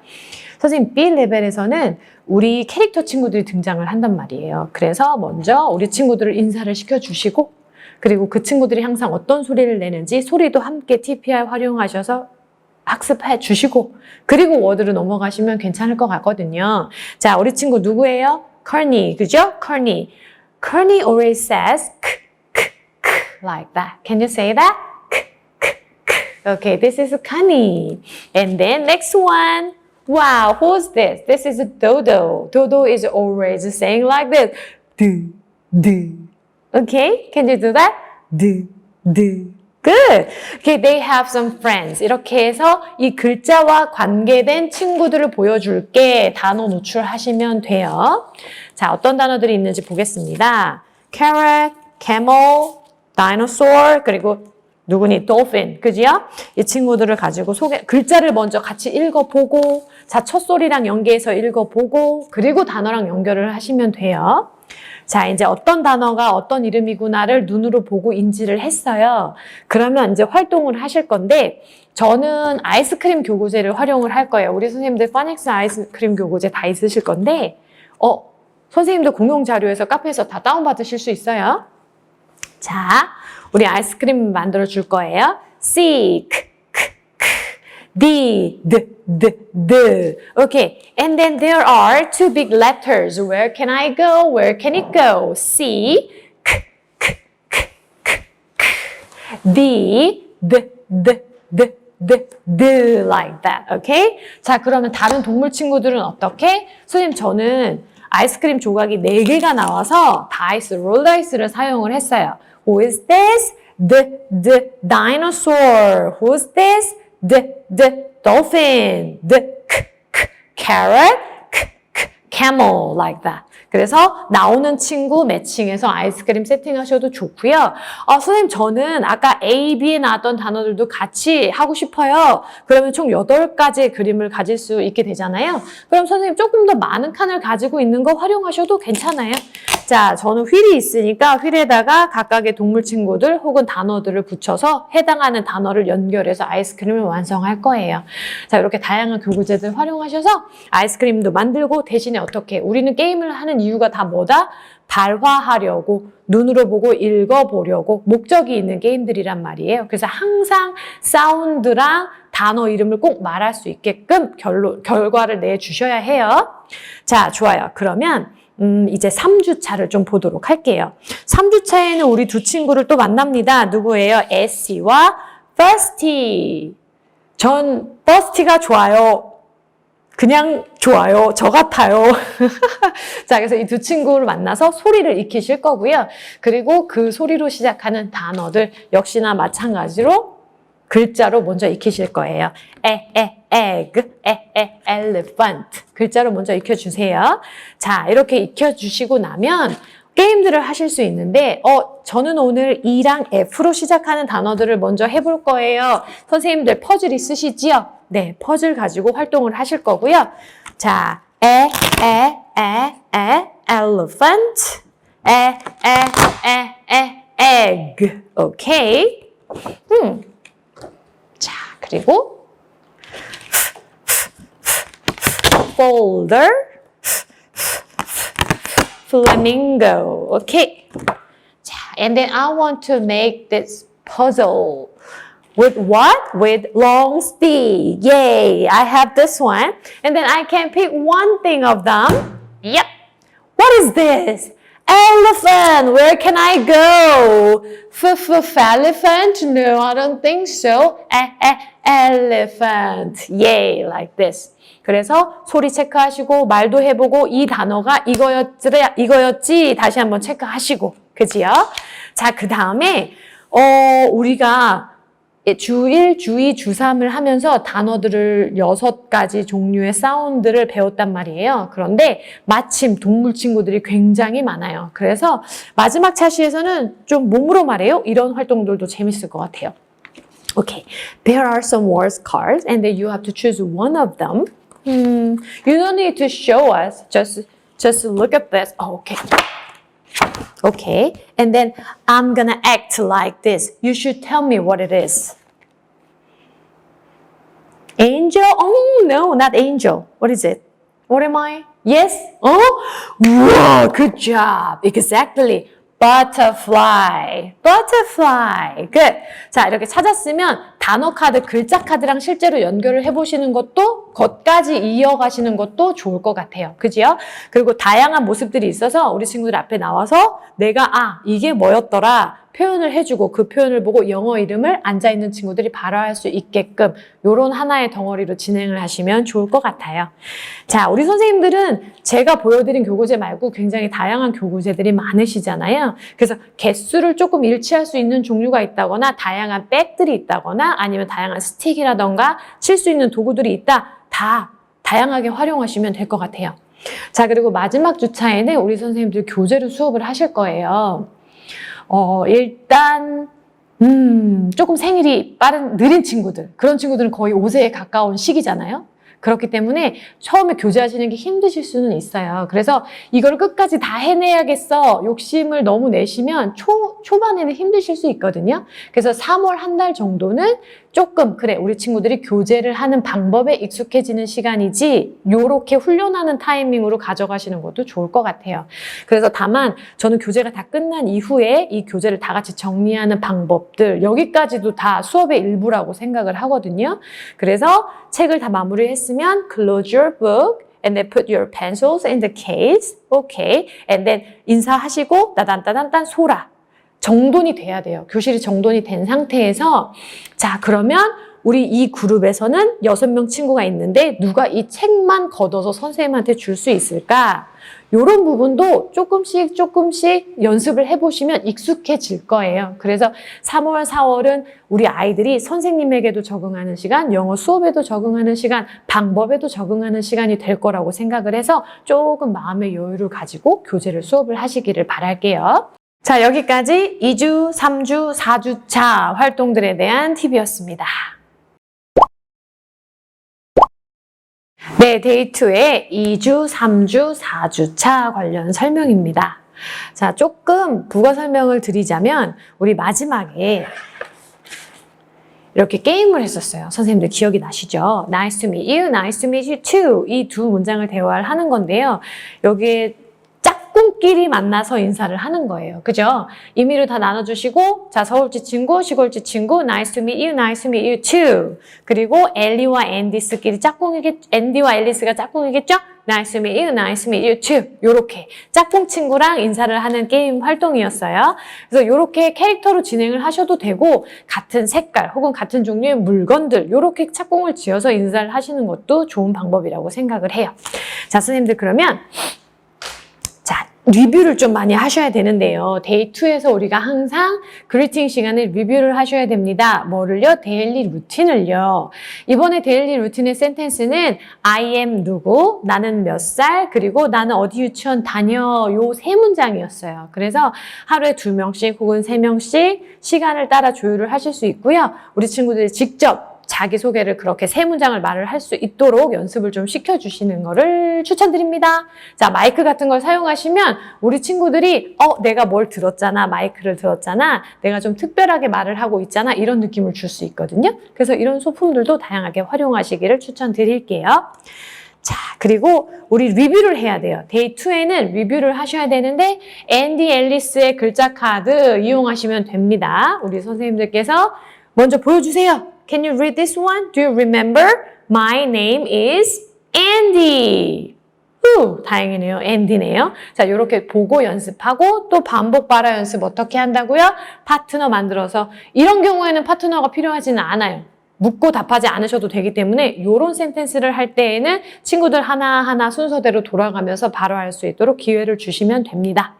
선생님, B 레벨에서는 우리 캐릭터 친구들이 등장을 한단 말이에요. 그래서 먼저 우리 친구들을 인사를 시켜주시고, 그리고 그 친구들이 항상 어떤 소리를 내는지 소리도 함께 TPR 활용하셔서 학습해 주시고, 그리고 워드로 넘어가시면 괜찮을 것 같거든요. 자, 우리 친구 누구예요? Kearney, 그죠? Kearney. Kearney always says like that. Can you say that? Okay, this is Kearney. And then next one. Wow, who's this? This is Dodo. Dodo is always saying like this. Okay, can you do that? Good. Okay, they have some friends. 이렇게 해서 이 글자와 관계된 친구들을 보여줄게. 단어 노출하시면 돼요. 자, 어떤 단어들이 있는지 보겠습니다. Carrot, camel, dinosaur, 그리고 누구니? dolphin. 그지요? 이 친구들을 가지고 글자를 먼저 같이 읽어보고, 자, 첫 소리랑 연계해서 읽어보고, 그리고 단어랑 연결을 하시면 돼요. 자, 이제 어떤 단어가 어떤 이름이구나를 눈으로 보고 인지를 했어요. 그러면 이제 활동을 하실 건데, 저는 아이스크림 교고제를 활용을 할 거예요. 우리 선생님들 파닉스 아이스크림 교고제 다 있으실 건데, 선생님들 공용 자료에서 카페에서 다 다운받으실 수 있어요. 자, 우리 아이스크림 만들어 줄 거예요. C, D, D. Okay. And then there are two big letters. Where can I go? Where can it go? C, D, D, like that. Okay? 자, 그러면 다른 동물 친구들은 어떻게? 선생님, 저는 아이스크림 조각이 4개가 나와서 다이스, 롤다이스를 사용을 했어요. Who is this? The dinosaur. Who's this? The dolphin. The carrot. Camel. Like that. 그래서 나오는 친구 매칭해서 아이스크림 세팅하셔도 좋고요. 선생님, 저는 아까 A, B에 나왔던 단어들도 같이 하고 싶어요. 그러면 총 8가지의 그림을 가질 수 있게 되잖아요. 그럼 선생님 조금 더 많은 칸을 가지고 있는 거 활용하셔도 괜찮아요. 자, 저는 휠이 있으니까 휠에다가 각각의 동물 친구들 혹은 단어들을 붙여서 해당하는 단어를 연결해서 아이스크림을 완성할 거예요. 자, 이렇게 다양한 교구제들 활용하셔서 아이스크림도 만들고, 대신에 어떻게? 우리는 게임을 하는 이유가 다 뭐다? 발화하려고, 눈으로 보고 읽어보려고 목적이 있는 게임들이란 말이에요. 그래서 항상 사운드랑 단어 이름을 꼭 말할 수 있게끔 결과를 내주셔야 해요. 자, 좋아요. 그러면 이제 3주차를 좀 보도록 할게요. 3주차에는 우리 두 친구를 또 만납니다. 누구예요? 에시와 버스티. 전 버스티가 좋아요. 그냥 좋아요. 저 같아요. 자, 그래서 이 두 친구를 만나서 소리를 익히실 거고요. 그리고 그 소리로 시작하는 단어들 역시나 마찬가지로 글자로 먼저 익히실 거예요. egg, elephant. 글자로 먼저 익혀주세요. 자, 이렇게 익혀주시고 나면 게임들을 하실 수 있는데, 저는 오늘 E랑 F로 시작하는 단어들을 먼저 해볼 거예요. 선생님들 퍼즐 있으시지요? 네, 퍼즐 가지고 활동을 하실 거고요. 자, elephant, egg. 오케이. 자, 그리고 folder, flamingo. 오케이. 자, and then I want to make this puzzle. With what? With long stick. Yay, I have this one. And then I can pick one thing of them. Yep. What is this? Elephant. Where can I go? Elephant? No, I don't think so. Elephant. Yay, like this. 그래서 소리 체크하시고 말도 해보고 이 단어가 이거였지 다시 한번 체크하시고 그지요? 자, 그 다음에 우리가 주 1, 주 2, 주 3을 하면서 단어들을 6가지 종류의 사운드를 배웠단 말이에요. 그런데 마침 동물 친구들이 굉장히 많아요. 그래서 마지막 차시에서는 좀 몸으로 말해요. 이런 활동들도 재밌을 것 같아요. Okay, there are some words cards and then you have to choose one of them. You don't need to show us, just look at this. Oh, okay. Okay, and then I'm gonna act like this. You should tell me what it is. Angel? Oh, no, not angel. What is it? What am I? Yes? Oh, wow, good job. Exactly. Butterfly. Butterfly. Good. 자, 이렇게 찾았으면 단어 카드, 글자 카드랑 실제로 연결을 해보시는 것도, 것까지 이어가시는 것도 좋을 것 같아요. 그지요? 그리고 다양한 모습들이 있어서 우리 친구들 앞에 나와서 내가, 이게 뭐였더라. 표현을 해주고 그 표현을 보고 영어 이름을 앉아있는 친구들이 발화할 수 있게끔 요런 하나의 덩어리로 진행을 하시면 좋을 것 같아요. 자, 우리 선생님들은 제가 보여드린 교고제 말고 굉장히 다양한 교고제들이 많으시잖아요. 그래서 개수를 조금 일치할 수 있는 종류가 있다거나 다양한 백들이 있다거나 아니면 다양한 스틱이라던가 칠 수 있는 도구들이 있다. 다 다양하게 활용하시면 될 것 같아요. 자, 그리고 마지막 주차에는 우리 선생님들 교재로 수업을 하실 거예요. 일단 조금 생일이 느린 친구들, 그런 친구들은 거의 5세에 가까운 시기잖아요. 그렇기 때문에 처음에 교제하시는 게 힘드실 수는 있어요. 그래서 이걸 끝까지 다 해내야겠어 욕심을 너무 내시면 초반에는 힘드실 수 있거든요. 그래서 3월 한 달 정도는 조금 그래 우리 친구들이 교제를 하는 방법에 익숙해지는 시간이지 요렇게 훈련하는 타이밍으로 가져가시는 것도 좋을 것 같아요. 그래서 다만 저는 교재가 다 끝난 이후에 이 교재를 다 같이 정리하는 방법들 여기까지도 다 수업의 일부라고 생각을 하거든요. 그래서 책을 다 마무리했으면 close your book and then put your pencils in the case. Okay. And then 인사하시고 따단따단딴 소라. 정돈이 돼야 돼요. 교실이 정돈이 된 상태에서 자 그러면 우리 이 그룹에서는 6명 친구가 있는데 누가 이 책만 걷어서 선생님한테 줄 수 있을까? 이런 부분도 조금씩 연습을 해보시면 익숙해질 거예요. 그래서 3월, 4월은 우리 아이들이 선생님에게도 적응하는 시간, 영어 수업에도 적응하는 시간, 방법에도 적응하는 시간이 될 거라고 생각을 해서 조금 마음의 여유를 가지고 교재를 수업을 하시기를 바랄게요. 자, 여기까지 2주, 3주, 4주차 활동들에 대한 팁이었습니다. 네, 데이2의 2주, 3주, 4주차 관련 설명입니다. 자, 조금 국어 설명을 드리자면 우리 마지막에 이렇게 게임을 했었어요. 선생님들 기억이 나시죠? Nice to meet you, nice to meet you too. 이 두 문장을 대화를 하는 건데요. 여기에 짝꿍끼리 만나서 인사를 하는 거예요. 그죠? 임의로 다 나눠주시고 자 서울지 친구, 시골지 친구 Nice to meet you, nice to meet you too. 그리고 엘리와 앤디스끼리 앤디와 앨리스가 짝꿍이겠죠? Nice to meet you, nice to meet you too. 요렇게 짝꿍 친구랑 인사를 하는 게임 활동이었어요. 그래서 요렇게 캐릭터로 진행을 하셔도 되고 같은 색깔 혹은 같은 종류의 물건들 요렇게 짝꿍을 지어서 인사를 하시는 것도 좋은 방법이라고 생각을 해요. 자, 선생님들 그러면 리뷰를 좀 많이 하셔야 되는데요. 데이2에서 우리가 항상 그리팅 시간에 리뷰를 하셔야 됩니다. 뭐를요? 데일리 루틴을요. 이번에 데일리 루틴의 센텐스는 I am 누구, 나는 몇 살, 그리고 나는 어디 유치원 다녀 요 세 문장이었어요. 그래서 하루에 2명씩 혹은 3명씩 시간을 따라 조율을 하실 수 있고요. 우리 친구들이 직접 자기소개를 그렇게 세 문장을 말을 할 수 있도록 연습을 좀 시켜주시는 거를 추천드립니다. 자, 마이크 같은 걸 사용하시면 우리 친구들이 내가 뭘 들었잖아, 마이크를 들었잖아, 내가 좀 특별하게 말을 하고 있잖아 이런 느낌을 줄 수 있거든요. 그래서 이런 소품들도 다양하게 활용하시기를 추천드릴게요. 자, 그리고 우리 리뷰를 해야 돼요. 데이 2에는 리뷰를 하셔야 되는데 앤디 앨리스의 글자 카드 이용하시면 됩니다. 우리 선생님들께서 먼저 보여주세요. Can you read this one? Do you remember? My name is Andy. 다행이네요. 앤디네요. 자, 이렇게 보고 연습하고 또 반복 발화 연습 어떻게 한다고요? 파트너 만들어서. 이런 경우에는 파트너가 필요하지는 않아요. 묻고 답하지 않으셔도 되기 때문에 이런 센텐스를 할 때에는 친구들 하나하나 순서대로 돌아가면서 발화할 수 있도록 기회를 주시면 됩니다.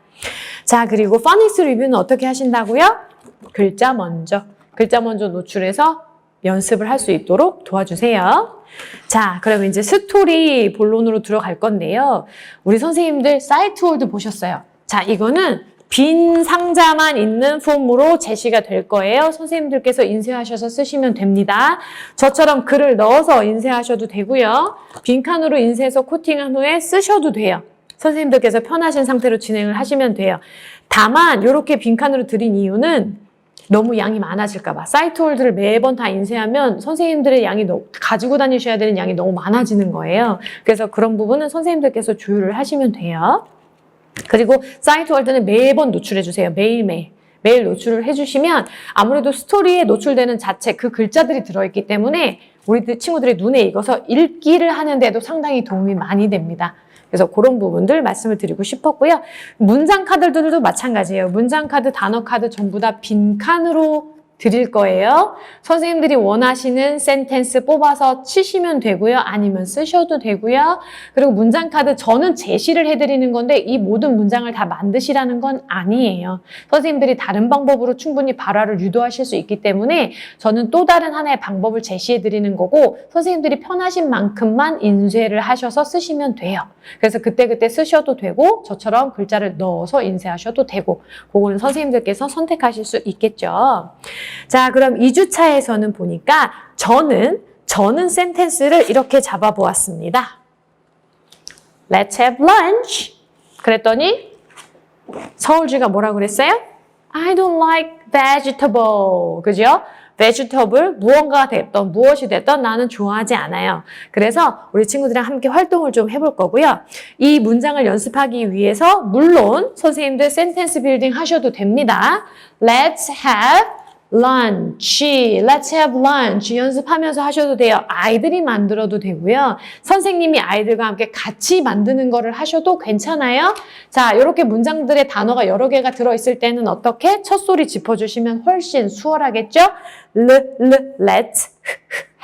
자, 그리고 파닉스 리뷰는 어떻게 하신다고요? 글자 먼저 노출해서 연습을 할 수 있도록 도와주세요. 자, 그럼 이제 스토리 본론으로 들어갈 건데요. 우리 선생님들 사이트 월드 보셨어요? 자, 이거는 빈 상자만 있는 폼으로 제시가 될 거예요. 선생님들께서 인쇄하셔서 쓰시면 됩니다. 저처럼 글을 넣어서 인쇄하셔도 되고요. 빈칸으로 인쇄해서 코팅한 후에 쓰셔도 돼요. 선생님들께서 편하신 상태로 진행을 하시면 돼요. 다만 이렇게 빈칸으로 드린 이유는 너무 양이 많아질까 봐. 사이트 홀드를 매번 다 인쇄하면 선생님들의 양이 가지고 다니셔야 되는 양이 너무 많아지는 거예요. 그래서 그런 부분은 선생님들께서 조율을 하시면 돼요. 그리고 사이트 홀드는 매번 노출해 주세요. 매일매일. 매일 노출을 해주시면 아무래도 스토리에 노출되는 자체 그 글자들이 들어있기 때문에 우리 친구들의 눈에 익어서 읽기를 하는데도 상당히 도움이 많이 됩니다. 그래서 그런 부분들 말씀을 드리고 싶었고요. 문장 카드들도 마찬가지예요. 문장 카드, 단어 카드 전부 다 빈칸으로 드릴 거예요. 선생님들이 원하시는 센텐스 뽑아서 치시면 되고요. 아니면 쓰셔도 되고요. 그리고 문장 카드 저는 제시를 해드리는 건데 이 모든 문장을 다 만드시라는 건 아니에요. 선생님들이 다른 방법으로 충분히 발화를 유도하실 수 있기 때문에 저는 또 다른 하나의 방법을 제시해드리는 거고 선생님들이 편하신 만큼만 인쇄를 하셔서 쓰시면 돼요. 그래서 그때그때 쓰셔도 되고 저처럼 글자를 넣어서 인쇄하셔도 되고 그거는 선생님들께서 선택하실 수 있겠죠. 자, 그럼 2주차에서는 보니까 저는 센텐스를 이렇게 잡아보았습니다. Let's have lunch. 그랬더니 서울지가 뭐라고 그랬어요? I don't like vegetable. 그죠? vegetable, 무언가가 됐던, 무엇이 됐던 나는 좋아하지 않아요. 그래서 우리 친구들이랑 함께 활동을 좀 해볼 거고요. 이 문장을 연습하기 위해서 물론 선생님들 센텐스 빌딩 하셔도 됩니다. Let's have lunch, let's have lunch 연습하면서 하셔도 돼요. 아이들이 만들어도 되고요. 선생님이 아이들과 함께 같이 만드는 거를 하셔도 괜찮아요. 자, 이렇게 문장들의 단어가 여러 개가 들어있을 때는 어떻게? 첫 소리 짚어주시면 훨씬 수월하겠죠? let's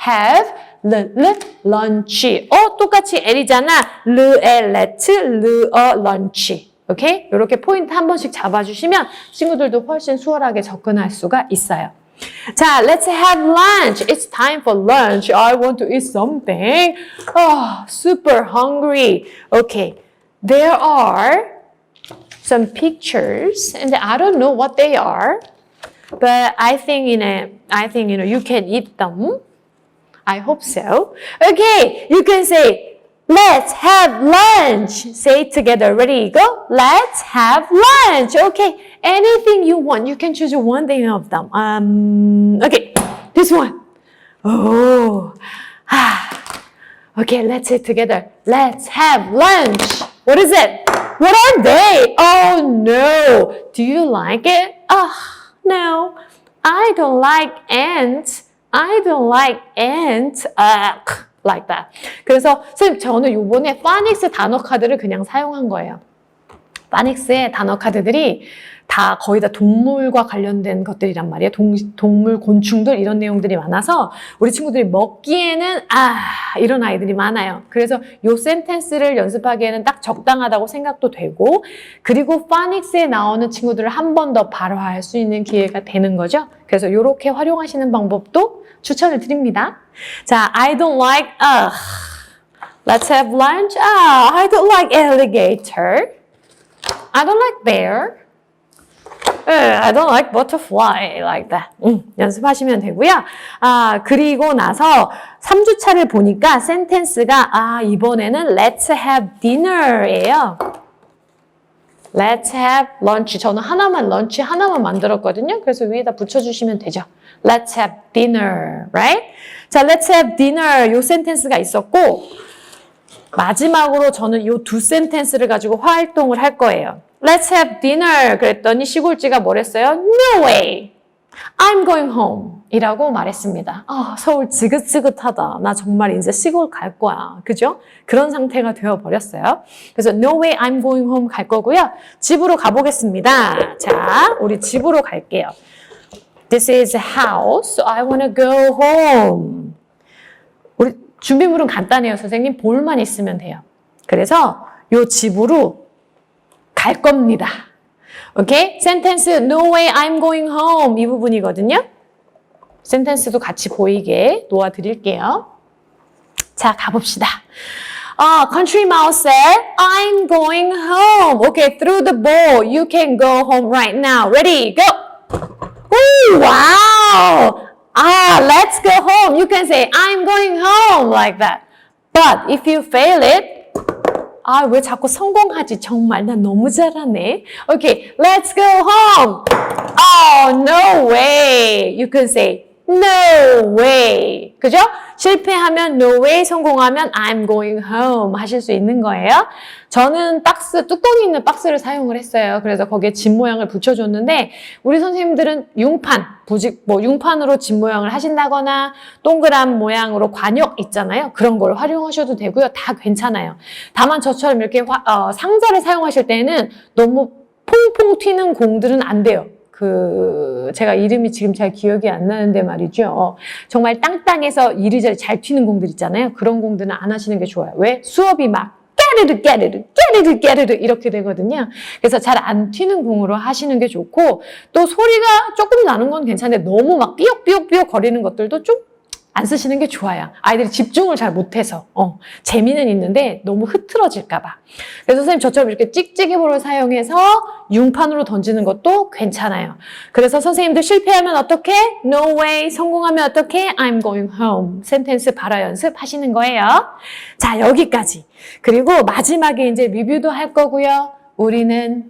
have lunch. 똑같이 L이잖아. let's, lunch. 오케이? 이렇게 포인트 한 번씩 잡아주시면 친구들도 훨씬 수월하게 접근할 수가 있어요. 자, let's have lunch. It's time for lunch. I want to eat something. Oh, super hungry. Okay. There are some pictures and I don't know what they are. But I think you can eat them. I hope so. Okay, you can say let's have lunch. Say it together. Ready, go. Let's have lunch. Okay. Anything you want. You can choose one thing of them. Okay. This one. Oh. Okay, let's say it together. Let's have lunch. What is it? What are they? Oh, no. Do you like it? No. I don't like ants. I don't like ants. Like that. 그래서 선생님 저는 요번에 파닉스 단어 카드를 그냥 사용한 거예요. 파닉스의 단어 카드들이 다 거의 다 동물과 관련된 것들이란 말이에요. 동물, 곤충들 이런 내용들이 많아서 우리 친구들이 먹기에는 이런 아이들이 많아요. 그래서 요 센텐스를 연습하기에는 딱 적당하다고 생각도 되고 그리고 파닉스에 나오는 친구들을 한 번 더 발화할 수 있는 기회가 되는 거죠. 그래서 요렇게 활용하시는 방법도 추천을 드립니다. 자, I don't like, let's have lunch. I don't like alligator. I don't like bear. I don't like butterfly like that. 연습하시면 되고요. 그리고 나서 3주차를 보니까 센텐스가 이번에는 let's have dinner예요. Let's have lunch. 저는 런치 하나만 만들었거든요. 그래서 위에다 붙여주시면 되죠. Let's have dinner, right? 자, let's have dinner 요 센텐스가 있었고 마지막으로 저는 이 두 센텐스를 가지고 활동을 할 거예요. Let's have dinner. 그랬더니 시골쥐가 뭐랬어요? No way. I'm going home. 이라고 말했습니다. 서울 지긋지긋하다. 나 정말 이제 시골 갈 거야. 그죠? 그런 상태가 되어버렸어요. 그래서 no way I'm going home 갈 거고요. 집으로 가보겠습니다. 자, 우리 집으로 갈게요. This is a house, so I want to go home. 우리 준비물은 간단해요, 선생님. 볼만 있으면 돼요. 그래서 요 집으로 갈 겁니다. 오케이? 센텐스 no way I'm going home 이 부분이거든요. 센텐스도 같이 보이게 놓아드릴게요. 자, 가봅시다. Country Mouse said, I'm going home. Okay, through the ball. You can go home right now. Ready, go. Ooh, wow. Let's go home. You can say, I'm going home like that. But if you fail it, 왜 자꾸 성공하지? 정말 난 너무 잘하네. Okay, let's go home. No way. You can say, no way. 그죠? 실패하면 no way, 성공하면 I'm going home 하실 수 있는 거예요. 저는 뚜껑이 있는 박스를 사용을 했어요. 그래서 거기에 집 모양을 붙여줬는데 우리 선생님들은 융판으로 집 모양을 하신다거나 동그란 모양으로 관역 있잖아요. 그런 걸 활용하셔도 되고요. 다 괜찮아요. 다만 저처럼 이렇게 상자를 사용하실 때는 너무 퐁퐁 튀는 공들은 안 돼요. 제가 이름이 지금 잘 기억이 안 나는데 말이죠. 정말 땅땅해서 이리저리 잘 튀는 공들 있잖아요. 그런 공들은 안 하시는 게 좋아요. 왜? 수업이 막 깨르르 이렇게 되거든요. 그래서 잘 안 튀는 공으로 하시는 게 좋고 또 소리가 조금 나는 건 괜찮은데 너무 막 삐걱삐걱 거리는 것들도 좀 안 쓰시는 게 좋아요. 아이들이 집중을 잘 못해서 재미는 있는데 너무 흐트러질까 봐. 그래서 선생님 저처럼 이렇게 찍찍이 볼을 사용해서 융판으로 던지는 것도 괜찮아요. 그래서 선생님들 실패하면 어떻게? No way. 성공하면 어떻게? I'm going home. 센텐스 발화 연습 하시는 거예요. 자, 여기까지. 그리고 마지막에 이제 리뷰도 할 거고요. 우리는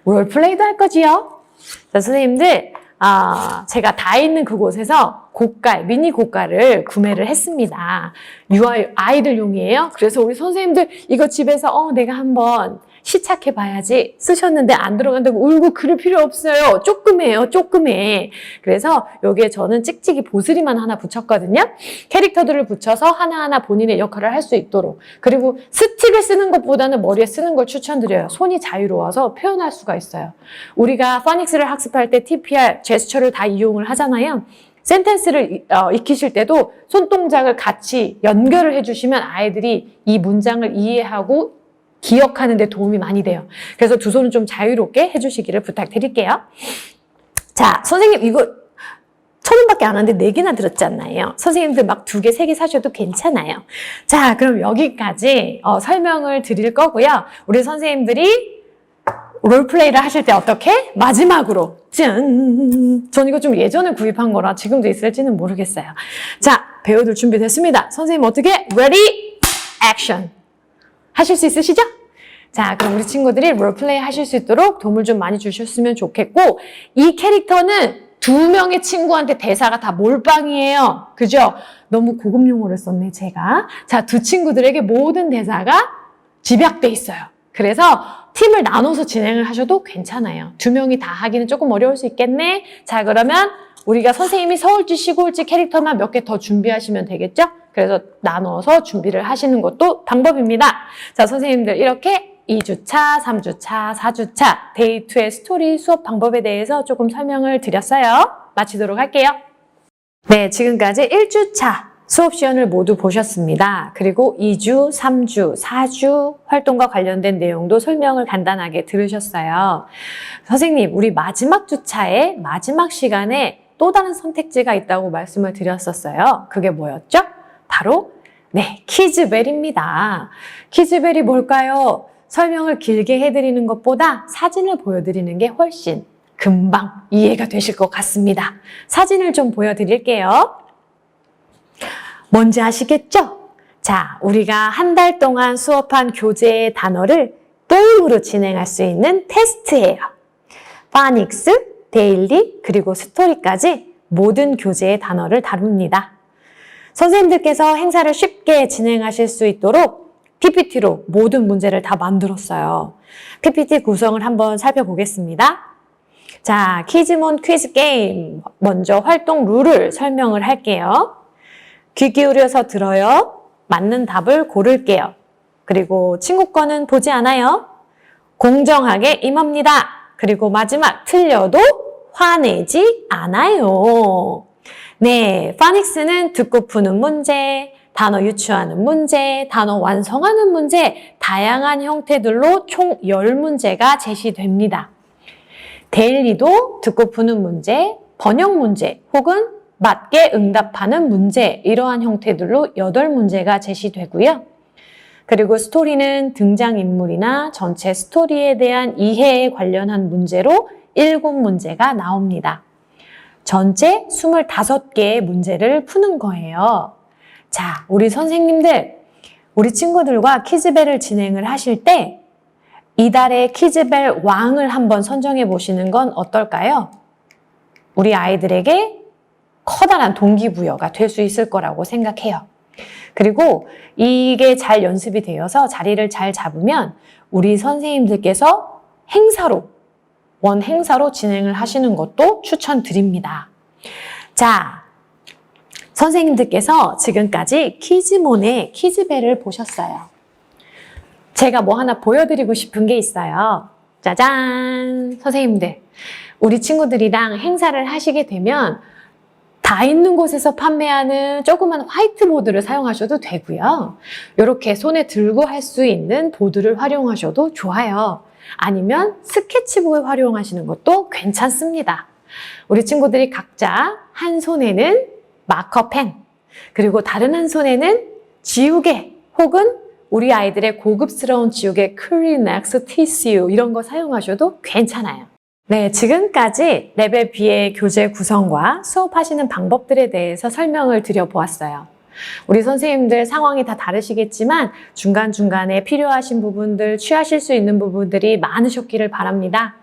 롤플레이도 할 거지요. 자, 선생님들 제가 다 있는 그곳에서 미니 고깔을 구매를 했습니다. 아이들용이에요. 그래서 우리 선생님들 이거 집에서 내가 한번 시착해봐야지 쓰셨는데 안 들어간다고 울고 그럴 필요 없어요. 조그매요, 조그매. 그래서 여기에 저는 찍찍이 보스리만 하나 붙였거든요. 캐릭터들을 붙여서 하나하나 본인의 역할을 할 수 있도록. 그리고 스틱을 쓰는 것보다는 머리에 쓰는 걸 추천드려요. 손이 자유로워서 표현할 수가 있어요. 우리가 파닉스를 학습할 때 TPR, 제스처를 다 이용을 하잖아요. 센텐스를 익히실 때도 손동작을 같이 연결을 해주시면 아이들이 이 문장을 이해하고 기억하는 데 도움이 많이 돼요. 그래서 두 손은 좀 자유롭게 해주시기를 부탁드릴게요. 자, 선생님 이거 1,000원밖에 안 하는데 4개나 들었잖아요. 선생님들 막 2개, 3개 사셔도 괜찮아요. 자, 그럼 여기까지 설명을 드릴 거고요. 우리 선생님들이 롤플레이를 하실 때 어떻게? 마지막으로 짠! 전 이거 좀 예전에 구입한 거라 지금도 있을지는 모르겠어요. 자, 배우들 준비됐습니다. 선생님 어떻게? Ready? Action! 하실 수 있으시죠? 자, 그럼 우리 친구들이 롤플레이 하실 수 있도록 도움을 좀 많이 주셨으면 좋겠고 이 캐릭터는 2명의 친구한테 대사가 다 몰빵이에요. 그죠? 너무 고급 용어를 썼네, 제가. 자, 2 친구들에게 모든 대사가 집약돼 있어요. 그래서 팀을 나눠서 진행을 하셔도 괜찮아요. 2명이 다 하기는 조금 어려울 수 있겠네. 자, 그러면 우리가 선생님이 서울지 시골지 캐릭터만 몇 개 더 준비하시면 되겠죠? 그래서 나눠서 준비를 하시는 것도 방법입니다. 자, 선생님들 이렇게 2주차, 3주차, 4주차 데이 2의 스토리 수업 방법에 대해서 조금 설명을 드렸어요. 마치도록 할게요. 네, 지금까지 1주차 수업 시연을 모두 보셨습니다. 그리고 2주, 3주, 4주 활동과 관련된 내용도 설명을 간단하게 들으셨어요. 선생님, 우리 마지막 주차에 마지막 시간에 또 다른 선택지가 있다고 말씀을 드렸었어요. 그게 뭐였죠? 바로 키즈벨입니다. 키즈벨이 뭘까요? 설명을 길게 해드리는 것보다 사진을 보여드리는 게 훨씬 금방 이해가 되실 것 같습니다. 사진을 좀 보여드릴게요. 뭔지 아시겠죠? 자, 우리가 한 달 동안 수업한 교재의 단어를 게임으로 진행할 수 있는 테스트예요. 파닉스, 데일리, 그리고 스토리까지 모든 교재의 단어를 다룹니다. 선생님들께서 행사를 쉽게 진행하실 수 있도록 PPT로 모든 문제를 다 만들었어요. PPT 구성을 한번 살펴보겠습니다. 자, 키즈몬 퀴즈 게임. 먼저 활동 룰을 설명을 할게요. 귀 기울여서 들어요. 맞는 답을 고를게요. 그리고 친구 거는 보지 않아요. 공정하게 임합니다. 그리고 마지막 틀려도 화내지 않아요. 네, 파닉스는 듣고 푸는 문제, 단어 유추하는 문제, 단어 완성하는 문제, 다양한 형태들로 총 10문제가 제시됩니다. 데일리도 듣고 푸는 문제, 번역 문제, 혹은 맞게 응답하는 문제, 이러한 형태들로 8문제가 제시되고요. 그리고 스토리는 등장인물이나 전체 스토리에 대한 이해에 관련한 문제로 7문제가 나옵니다. 전체 25개의 문제를 푸는 거예요. 자, 우리 선생님들, 우리 친구들과 키즈벨을 진행을 하실 때 이달의 키즈벨 왕을 한번 선정해 보시는 건 어떨까요? 우리 아이들에게 커다란 동기부여가 될 수 있을 거라고 생각해요. 그리고 이게 잘 연습이 되어서 자리를 잘 잡으면 우리 선생님들께서 원 행사로 진행을 하시는 것도 추천드립니다. 자, 선생님들께서 지금까지 키즈몬의 키즈벨을 보셨어요. 제가 뭐 하나 보여드리고 싶은 게 있어요. 짜잔! 선생님들, 우리 친구들이랑 행사를 하시게 되면 다 있는 곳에서 판매하는 조그만 화이트보드를 사용하셔도 되고요. 이렇게 손에 들고 할 수 있는 보드를 활용하셔도 좋아요. 아니면 스케치북을 활용하시는 것도 괜찮습니다. 우리 친구들이 각자 한 손에는 마커펜, 그리고 다른 한 손에는 지우개, 혹은 우리 아이들의 고급스러운 지우개 크리넥스 티슈, 이런 거 사용하셔도 괜찮아요. 네, 지금까지 레벨 B의 교재 구성과 수업하시는 방법들에 대해서 설명을 드려보았어요. 우리 선생님들 상황이 다 다르시겠지만 중간중간에 필요하신 부분들, 취하실 수 있는 부분들이 많으셨기를 바랍니다.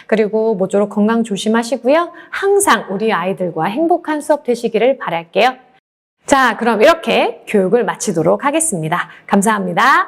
그리고 모쪼록 건강 조심하시고요. 항상 우리 아이들과 행복한 수업 되시기를 바랄게요. 자, 그럼 이렇게 교육을 마치도록 하겠습니다. 감사합니다.